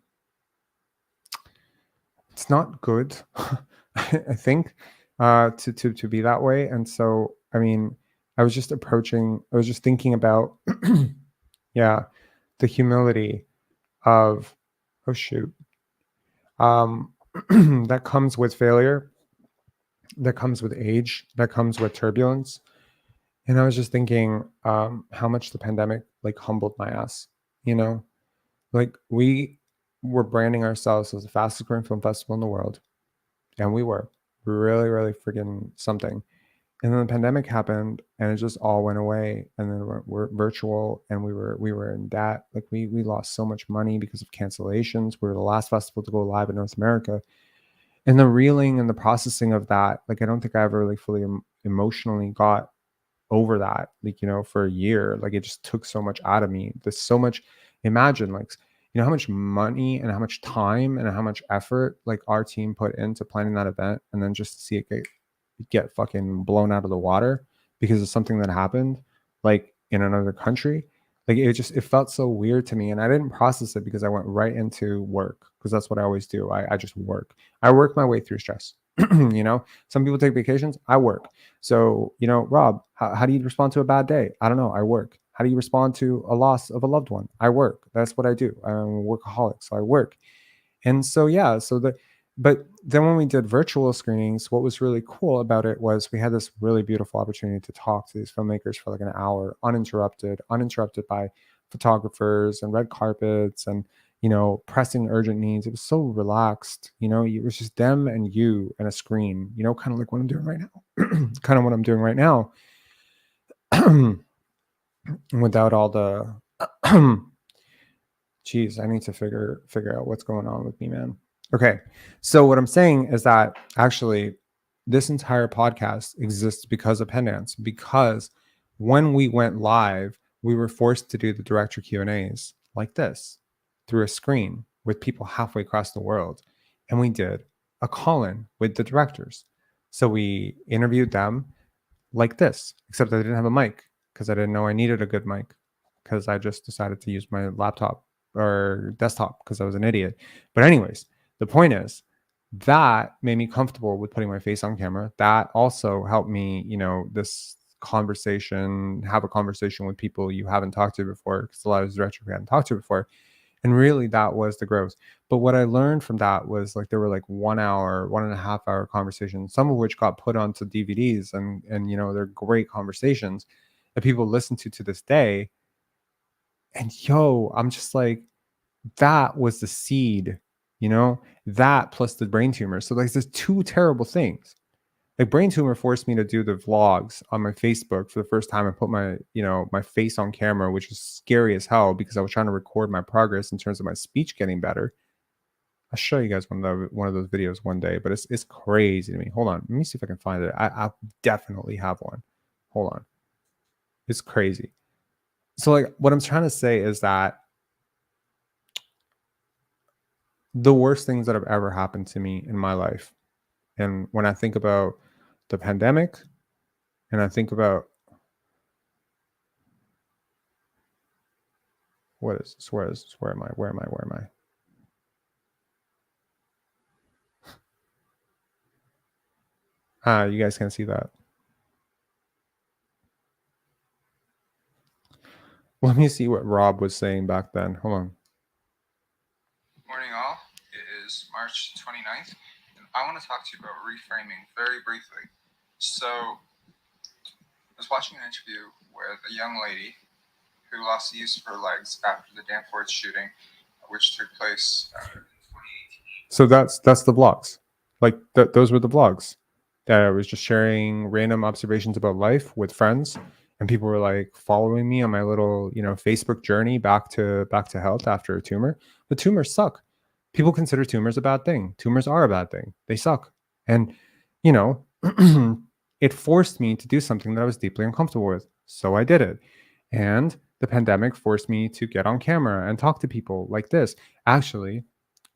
it's not good. I think to be that way. And so I mean, I was just thinking about yeah, the humility of that comes with failure, that comes with age, that comes with turbulence. And I was just thinking how much the pandemic like humbled my ass, like we were branding ourselves as the fastest growing film festival in the world, and we were really, really freaking something. And then the pandemic happened, and it just all went away. And then we're virtual, and we were in debt. Like we lost so much money because of cancellations. We were the last festival to go live in North America, and the reeling and the processing of that. Like I don't think I ever really fully emotionally got over that. Like for a year, like it just took so much out of me. There's so much. Imagine like how much money and how much time and how much effort like our team put into planning that event, and then just to see it get fucking blown out of the water because of something that happened like in another country. Like it felt so weird to me, and I didn't process it because I went right into work, because that's what I always do. I just work. I work my way through stress. Some people take vacations. I work. So Rob, how do you respond to a bad day? I don't know. I work. How do you respond to a loss of a loved one? I work. That's what I do. I'm a workaholic, so I work. And so yeah, but then when we did virtual screenings, what was really cool about it was we had this really beautiful opportunity to talk to these filmmakers for like an hour, uninterrupted by photographers and red carpets and pressing urgent needs. It was so relaxed. It was just them and you and a screen. Kind of like what I'm doing right now. Without all the geez, I need to figure out what's going on with me, man. Okay, so what I'm saying is that actually this entire podcast exists because of Pendants, because when we went live, we were forced to do the director Q&As like this through a screen with people halfway across the world. And we did a call-in with the directors. So we interviewed them like this, except I didn't have a mic because I didn't know I needed a good mic, because I just decided to use my laptop or desktop because I was an idiot. But anyways, the point is that made me comfortable with putting my face on camera. That also helped me, this conversation, have a conversation with people you haven't talked to before, because a lot of directors we hadn't talked to before. And really that was the growth. But what I learned from that was like there were like 1 hour, 1.5 hour conversations, some of which got put onto DVDs, and they're great conversations that people listen to this day. And I'm just like, that was the seed, that plus the brain tumor. So like there's 2 terrible things. Like brain tumor forced me to do the vlogs on my Facebook for the first time. I put my, my face on camera, which is scary as hell because I was trying to record my progress in terms of my speech getting better. I'll show you guys one of those videos one day, but it's crazy to me. Hold on. Let me see if I can find it. I definitely have one. Hold on. It's crazy. So like what I'm trying to say is that the worst things that have ever happened to me in my life, and when I think about the pandemic, and I think about What is this? Where is this? Where am I? You guys can't see that. Let me see what Rob was saying back then. Hold on. Morning all. It is March 29th, and I want to talk to you about reframing very briefly. So, I was watching an interview with a young lady who lost the use of her legs after the Danforth shooting, which took place in 2018. So that's the vlogs. Like those were the vlogs that I was just sharing random observations about life with friends, and people were like following me on my little, Facebook journey back to health after a tumor. But tumors suck. People consider tumors a bad thing. Tumors are a bad thing. They suck. And it forced me to do something that I was deeply uncomfortable with. So I did it. And the pandemic forced me to get on camera and talk to people like this. Actually,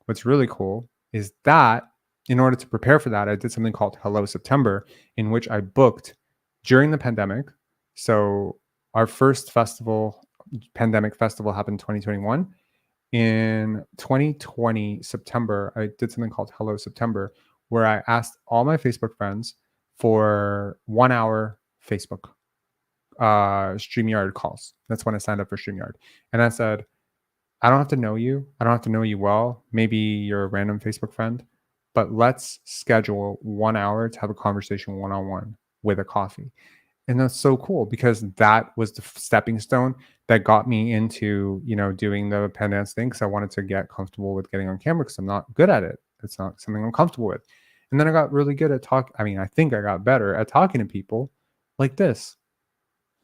what's really cool is that in order to prepare for that, I did something called Hello September, in which I booked during the pandemic. So our first pandemic festival happened in 2021. In 2020, September, I did something called Hello September, where I asked all my Facebook friends for 1 hour Facebook StreamYard calls. That's when I signed up for StreamYard. And I said, I don't have to know you. I don't have to know you well. Maybe you're a random Facebook friend, but let's schedule 1 hour to have a conversation one-on-one with a coffee. And that's so cool because that was the stepping stone that got me into, doing the pen dance thing, because I wanted to get comfortable with getting on camera because I'm not good at it. It's not something I'm comfortable with. And then I got really good at I think I got better at talking to people like this.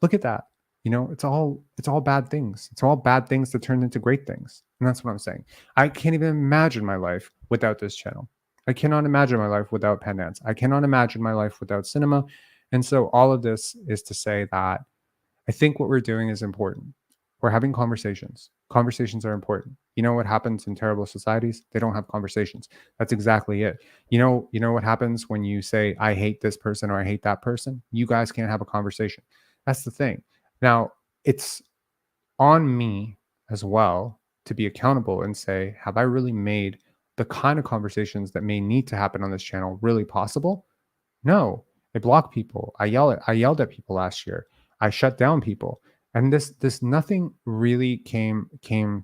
Look at that. It's all bad things. It's all bad things that turn into great things. And that's what I'm saying. I can't even imagine my life without this channel. I cannot imagine my life without pen dance. I cannot imagine my life without cinema. And so all of this is to say that I think what we're doing is important. We're having conversations. Conversations are important. You know what happens in terrible societies? They don't have conversations. That's exactly it. You know what happens when you say, I hate this person or I hate that person? You guys can't have a conversation. That's the thing. Now, it's on me as well to be accountable and say, have I really made the kind of conversations that may need to happen on this channel really possible? No. I block people. I yelled at people last year. I shut down people. And this nothing really came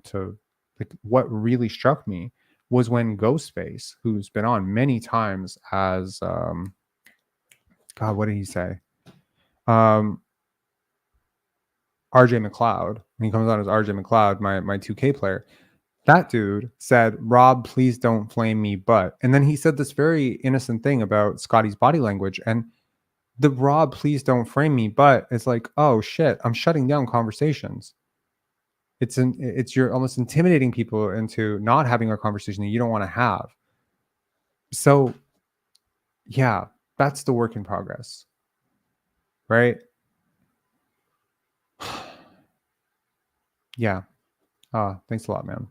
to, like, what really struck me was when Ghostface, who's been on many times as God, what did he say? RJ McLeod, when he comes on as RJ McLeod, my 2K player, that dude said, Rob, please don't flame me, but. And then he said this very innocent thing about Scottie's body language. And the Rob, please don't frame me, but it's like, oh shit, I'm shutting down conversations. You're almost intimidating people into not having a conversation that you don't want to have. So yeah, that's the work in progress, right? Yeah. Thanks a lot, man.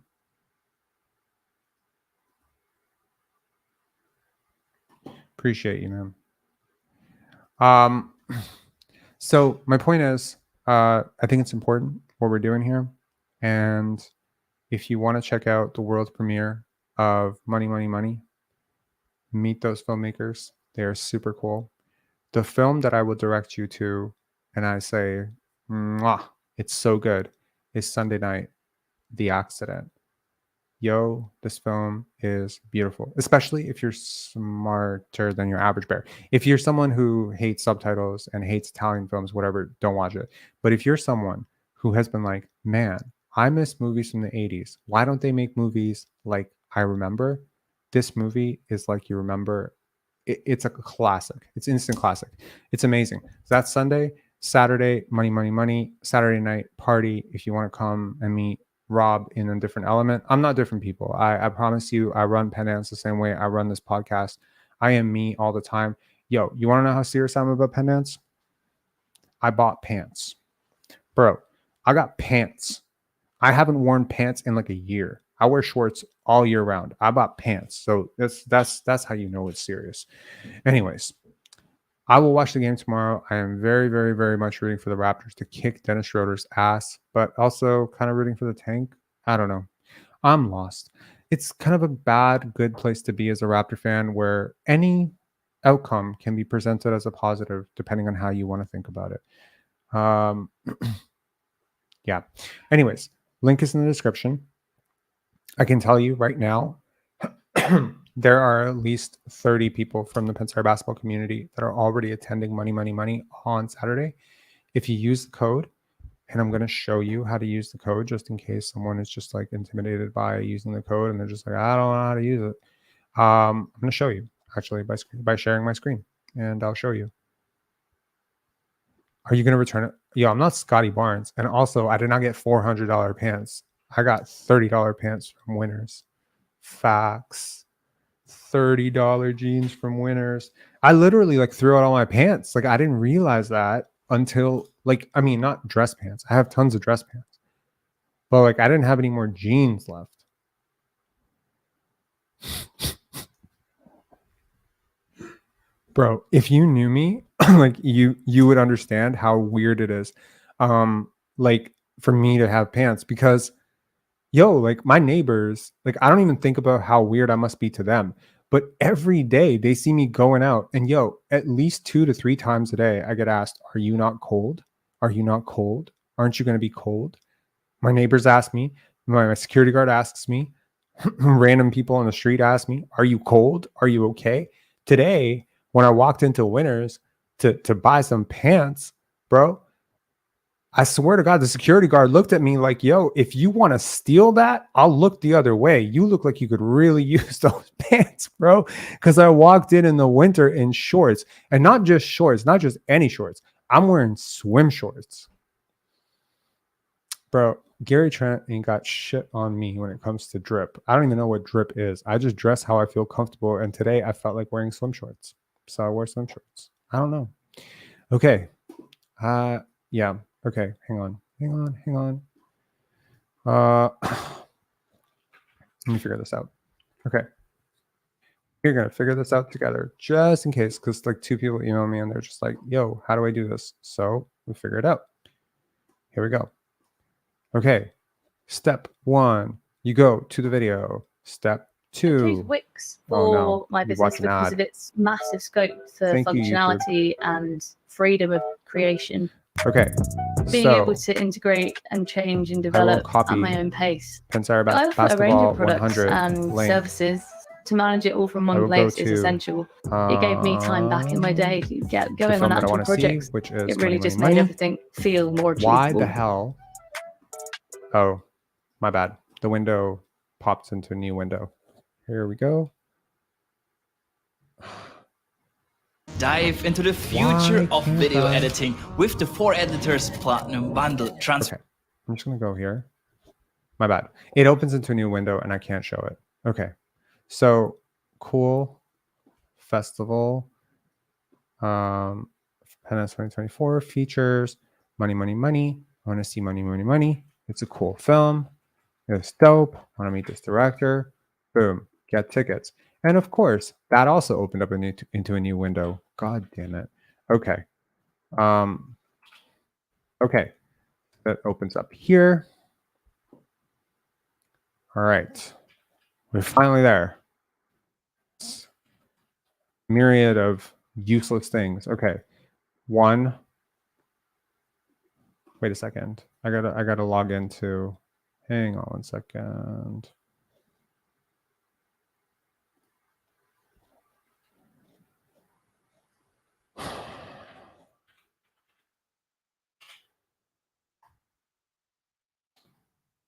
Appreciate you, man. So my point is, I think it's important what we're doing here. And if you want to check out the world premiere of Money, Money, Money, meet those filmmakers. They are super cool. The film that I will direct you to, and I say, mwah, it's so good, is Sunday Night, The Accident. Yo, this film is beautiful, especially if you're smarter than your average bear. If you're someone who hates subtitles and hates Italian films, whatever, don't watch it. But if you're someone who has been like, man, I miss movies from the 80s. Why don't they make movies like I remember? This movie is like you remember. It's a classic. It's instant classic. It's amazing. So that's Sunday. Saturday, Money, Money, Money. Saturday night party. If you want to come and meet Rob in a different element. I'm not different people. I promise you, I run pen dance the same way I run this podcast. I am me all the time. Yo, you want to know how serious I'm about pen dance? I bought pants. Bro, I got pants. I haven't worn pants in like a year. I wear shorts all year round. I bought pants. So that's how you know it's serious. Anyways, I will watch the game tomorrow. I am very, very, very much rooting for the Raptors to kick Dennis Schroeder's ass, but also kind of rooting for the tank. I don't know. I'm lost. It's kind of a bad, good place to be as a Raptor fan where any outcome can be presented as a positive depending on how you want to think about it. Yeah. Anyways, link is in the description. I can tell you right now, there are at least 30 people from the Pensar basketball community that are already attending Money, Money, Money on Saturday. If you use the code, and I'm going to show you how to use the code just in case someone is just like intimidated by using the code and they're just like, I don't know how to use it. I'm going to show you actually by sharing my screen, and I'll show you. Are you going to return it? Yo, I'm not Scottie Barnes. And also, I did not get $400 pants. I got $30 pants from Winners. Facts. $30 jeans from Winners. I literally like threw out all my pants. Like I didn't realize that until like, I mean, not dress pants. I have tons of dress pants. But like I didn't have any more jeans left. Bro, if you knew me, like you would understand how weird it is. Like for me to have pants because yo, like my neighbors, like I don't even think about how weird I must be to them. But every day they see me going out and yo, at least 2 to 3 times a day, I get asked, are you not cold? Are you not cold? Aren't you going to be cold? My neighbors ask me, my security guard asks me, random people on the street ask me, are you cold? Are you okay? Today, when I walked into Winners to buy some pants, bro, I swear to God, the security guard looked at me like, yo, if you want to steal that, I'll look the other way. You look like you could really use those pants, bro. Because I walked in the winter in shorts, and not just shorts, not just any shorts. I'm wearing swim shorts. Bro, Gary Trent ain't got shit on me when it comes to drip. I don't even know what drip is. I just dress how I feel comfortable. And today I felt like wearing swim shorts. So I wore swim shorts. I don't know. Okay. Yeah. Okay, hang on. Let me figure this out. Okay. We're going to figure this out together just in case, because like 2 people email me and they're just like, yo, how do I do this? So we figure it out. Here we go. Okay. Step 1, you go to the video. Step 2. I chose Wix for my business because of its massive scope for functionality and freedom of creation. Okay. Being able to integrate and change and develop at my own pace. Pensar I offer a range of products 100 and link. services. To manage it all from one place is essential. It gave me time back in my day to get going on actual projects. Which is it really just made everything feel more achievable. Why the hell? Oh, my bad. The window pops into a new window. Here we go. Dive into the future of video editing with the 4 Editors Platinum Bundle. Okay, I'm just going to go here. My bad. It opens into a new window and I can't show it. Okay, so cool festival. Penance 2024 features. Money, money, money. I want to see money, money, money. It's a cool film. It's dope. I want to meet this director. Boom. Get tickets. And of course, that also opened up into a new window. God damn it. Okay. Okay. That opens up here. All right. We're finally there. Myriad of useless things. Okay. 1. Wait a second. I gotta log into. Hang on 1 second.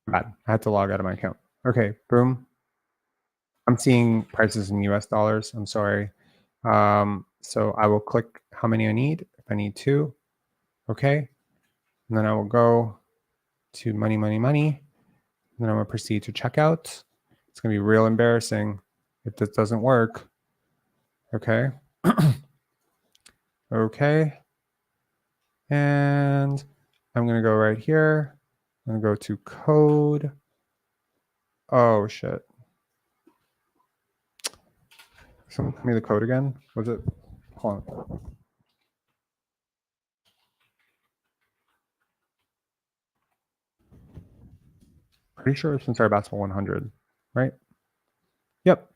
Bad. I had to log out of my account. Okay, boom. I'm seeing prices in US dollars. I'm sorry. So I will click how many I need. If I need 2, okay. And then I will go to money, money, money. And then I'm going to proceed to checkout. It's going to be real embarrassing if this doesn't work. Okay. Okay. And I'm going to go right here. I'm going to go to code. Oh, shit. Someone tell me the code again. Was it? Hold on. Pretty sure it's Sincere Basketball 100, right? Yep.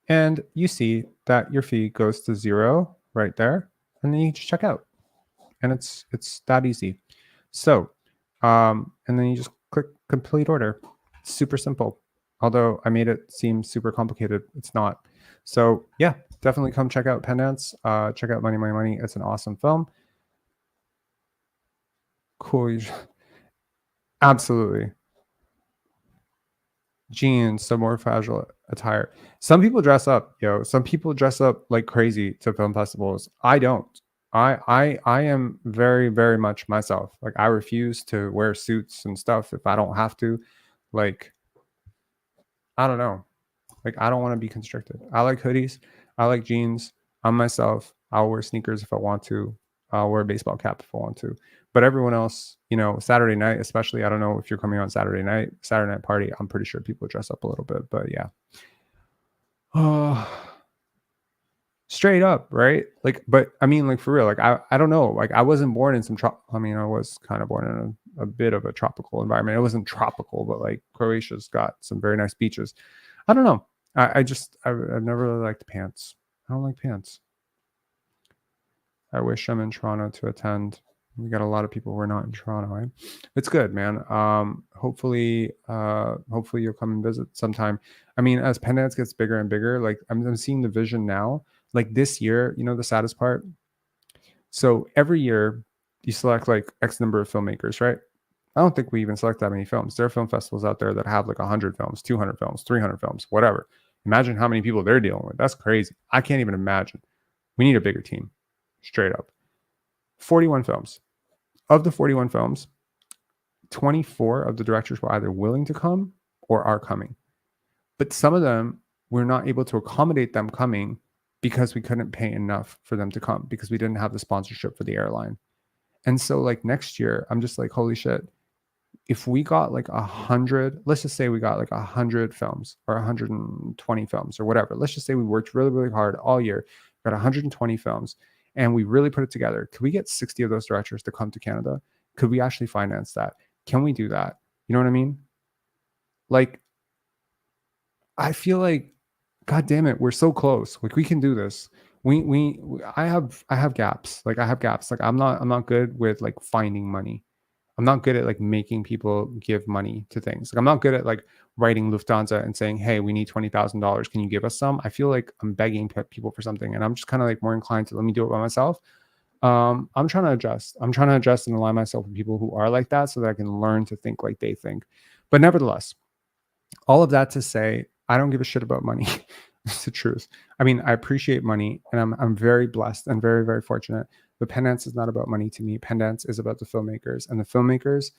And you see that your fee goes to 0 right there, and then you just check out. And it's that easy. So, and then you just click complete order. It's super simple. Although I made it seem super complicated, it's not. So yeah, definitely come check out Pendants. Check out Money, Money, Money. It's an awesome film. Cool. Absolutely. Jeans, some more casual attire. Some people dress up, Some people dress up like crazy to film festivals. I don't. I am very, very much myself. Like, I refuse to wear suits and stuff if I don't have to. Like, I don't know. Like, I don't want to be constricted. I like hoodies. I like jeans. I'm myself. I'll wear sneakers if I want to. I'll wear a baseball cap if I want to. But everyone else, Saturday night, especially, I don't know if you're coming on Saturday night party, I'm pretty sure people dress up a little bit, but yeah. Straight up, right? Like, but I mean, like, for real, like, I don't know. Like, I wasn't born in I was kind of born in a bit of a tropical environment. It wasn't tropical, but like, Croatia's got some very nice beaches. I don't know. I've never really liked pants. I don't like pants. I wish I'm in Toronto to attend. We got a lot of people who are not in Toronto. Right? It's good, man. Hopefully you'll come and visit sometime. I mean, as Pendants gets bigger and bigger, like, I'm seeing the vision now. Like, this year, the saddest part. So every year you select like X number of filmmakers, right? I don't think we even select that many films. There are film festivals out there that have like 100 films, 200 films, 300 films, whatever. Imagine how many people they're dealing with. That's crazy. I can't even imagine. We need a bigger team. Straight up. 41 films. Of the 41 films, 24 of the directors were either willing to come or are coming. But some of them, we're not able to accommodate them coming because we couldn't pay enough for them to come, because we didn't have the sponsorship for the airline. And so, like, next year, I'm just like, holy shit. If we got like 100, let's just say we got like 100 films or 120 films or whatever. Let's just say we worked really, really hard all year, got 120 films, and we really put it together. Could we get 60 of those directors to come to Canada? Could we actually finance that? Can we do that? You know what I mean? Like, I feel like, God damn it, we're so close. Like, we can do this. I have gaps. Like, I have gaps. Like, I'm not good with like finding money. I'm not good at like making people give money to things. Like, I'm not good at like writing Lufthansa and saying, hey, we need $20,000. Can you give us some? I feel like I'm begging people for something, and I'm just kind of like more inclined to let me do it by myself. I'm trying to adjust. I'm trying to adjust and align myself with people who are like that so that I can learn to think like they think. But nevertheless, all of that to say, I don't give a shit about money. It's the truth. I mean, I appreciate money, and I'm very blessed and very, very fortunate. But Pendants is not about money to me. Pendants is about the filmmakers, and the filmmakers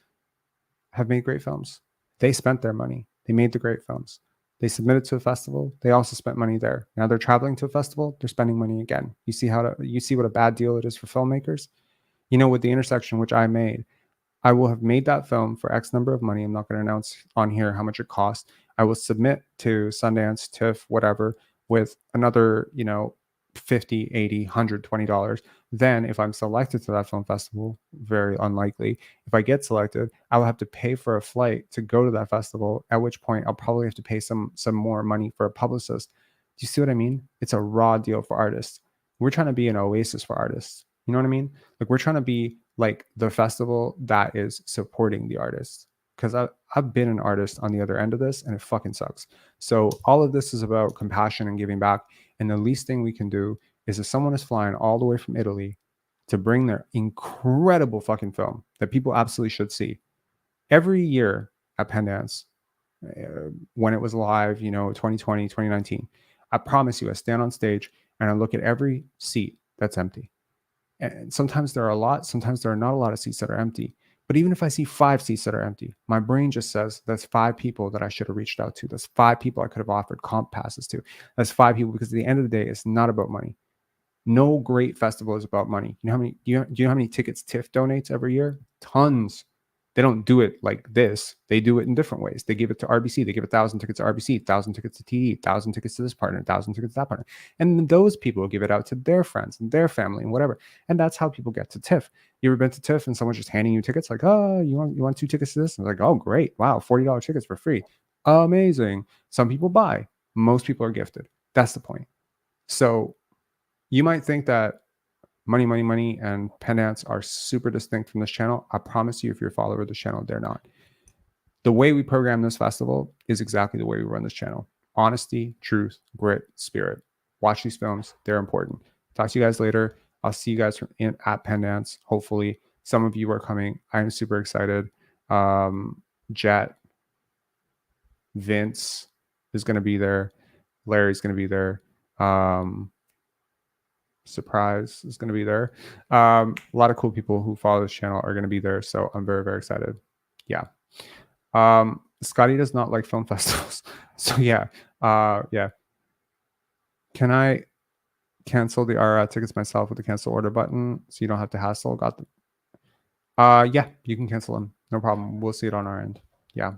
have made great films. They spent their money. They made the great films. They submitted to a festival. They also spent money there. Now they're traveling to a festival. They're spending money again. You see what a bad deal it is for filmmakers. With the intersection which I made, I will have made that film for X number of money. I'm not going to announce on here how much it costs. I will submit to Sundance, TIFF, whatever, with another, $50, $80, $120. Then if I'm selected to that film festival, very unlikely. If I get selected, I will have to pay for a flight to go to that festival, at which point I'll probably have to pay some more money for a publicist. Do you see what I mean? It's a raw deal for artists. We're trying to be an oasis for artists. You know what I mean? Like, we're trying to be like the festival that is supporting the artists. Because I've been an artist on the other end of this, and it fucking sucks. So all of this is about compassion and giving back. And the least thing we can do is, if someone is flying all the way from Italy to bring their incredible fucking film that people absolutely should see. Every year at Pendants, when it was live, 2020, 2019, I promise you, I stand on stage and I look at every seat that's empty. And sometimes there are a lot, sometimes there are not a lot of seats that are empty. But even if I see 5 seats that are empty, my brain just says that's 5 people that I should have reached out to. That's 5 people I could have offered comp passes to. That's 5 people, because at the end of the day, it's not about money. No great festival is about money. You know how many? Do you know how many tickets TIFF donates every year? Tons. They don't do it like this. They do it in different ways. They give it to RBC. They give 1,000 tickets to RBC, 1,000 tickets to TD, 1,000 tickets to this partner, 1,000 tickets to that partner. And then those people give it out to their friends and their family and whatever. And that's how people get to TIFF. You ever been to TIFF and someone's just handing you tickets like, oh, you want 2 tickets to this? And like, oh, great. Wow, $40 tickets for free. Amazing. Some people buy. Most people are gifted. That's the point. So you might think that money, and pen dance are super distinct from this channel. I promise you, if you're a follower of this channel, they're not. The way we program this festival is exactly the way we run this channel. Honesty, truth, grit, spirit. Watch these films. They're important. Talk to you guys later. I'll see you guys at Pen Dance. Hopefully, some of you are coming. I'm super excited. Jet, Vince is going to be there. Larry's going to be there. Surprise is going to be there. A lot of cool people who follow this channel are going to be there, so I'm very, very excited. Yeah. Scottie does not like film festivals, so yeah. Can I cancel the RR tickets myself with the cancel order button so you don't have to hassle? Got them. Yeah, you can cancel them, no problem. We'll see it on our end. Yeah.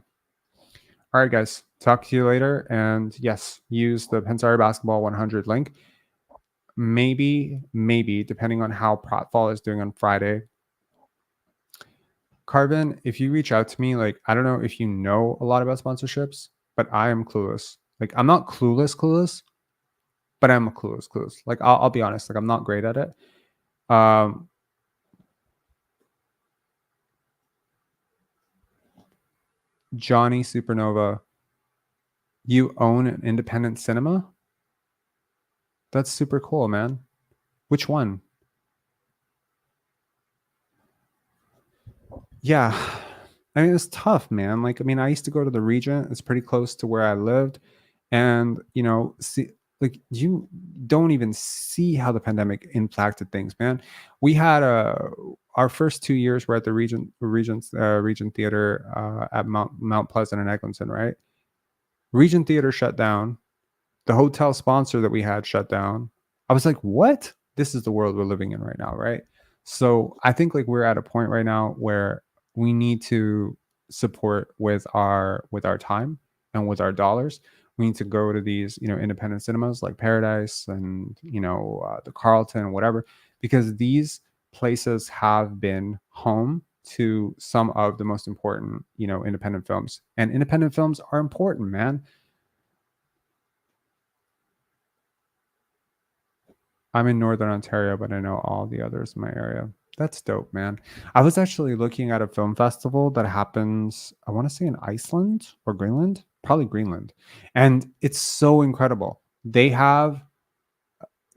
All right, guys, talk to you later. And yes, use the Pensari Basketball 100 link. Maybe, depending on how Pratfall is doing on Friday. Carvin, if you reach out to me, like, I don't know if you know a lot about sponsorships, but I am clueless. Like, I'm not clueless, but I'm clueless. Like, I'll be honest, like, I'm not great at it. Johnny Supernova, you own an independent cinema? That's super cool, man. Which one? Yeah. I mean, it's tough, man. Like, I mean, I used to go to the Regent. It's pretty close to where I lived. And, you know, see, like, you don't even see how the pandemic impacted things, man. We had our first 2 years were at the Regent Theater at Mount Pleasant and Eglinton, right? Regent Theater shut down. The hotel sponsor that we had shut down. I was like, what? This is the world we're living in right now, right? So I think like we're at a point right now where we need to support with our time and with our dollars. We need to go to these, you know, independent cinemas like Paradise and, you know, the Carlton, whatever, because these places have been home to some of the most important, you know, independent films. And independent films are important, man. I'm in Northern Ontario, but I know all the others in my area. That's dope, man. I was actually looking at a film festival that happens, I want to say in Iceland or Greenland, probably Greenland. And it's so incredible. They have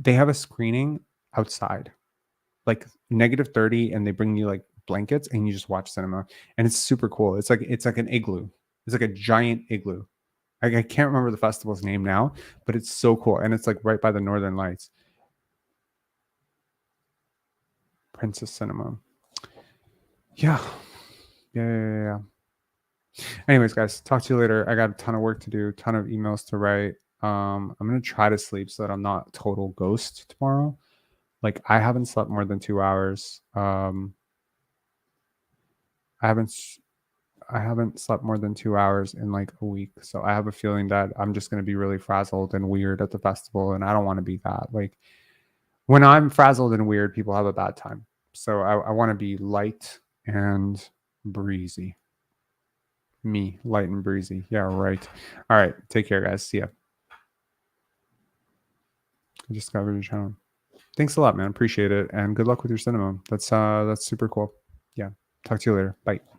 a screening outside, like -30, and they bring you like blankets and you just watch cinema. And it's super cool. It's like an igloo. It's like a giant igloo. I can't remember the festival's name now, but it's so cool. And it's like right by the Northern Lights. Princess Cinema. Yeah. Anyways, guys, talk to you later. I got a ton of work to do, ton of emails to write. I'm gonna try to sleep so that I'm not total ghost tomorrow. Like, I haven't slept more than 2 hours. I haven't slept more than 2 hours in like a week. So I have a feeling that I'm just gonna be really frazzled and weird at the festival, and I don't want to be that. Like, when I'm frazzled and weird, people have a bad time. So I want to be light and breezy. Me, light and breezy. Yeah, right. All right. Take care, guys. See ya. I just discovered your channel. Thanks a lot, man. Appreciate it. And good luck with your cinema. That's super cool. Yeah. Talk to you later. Bye.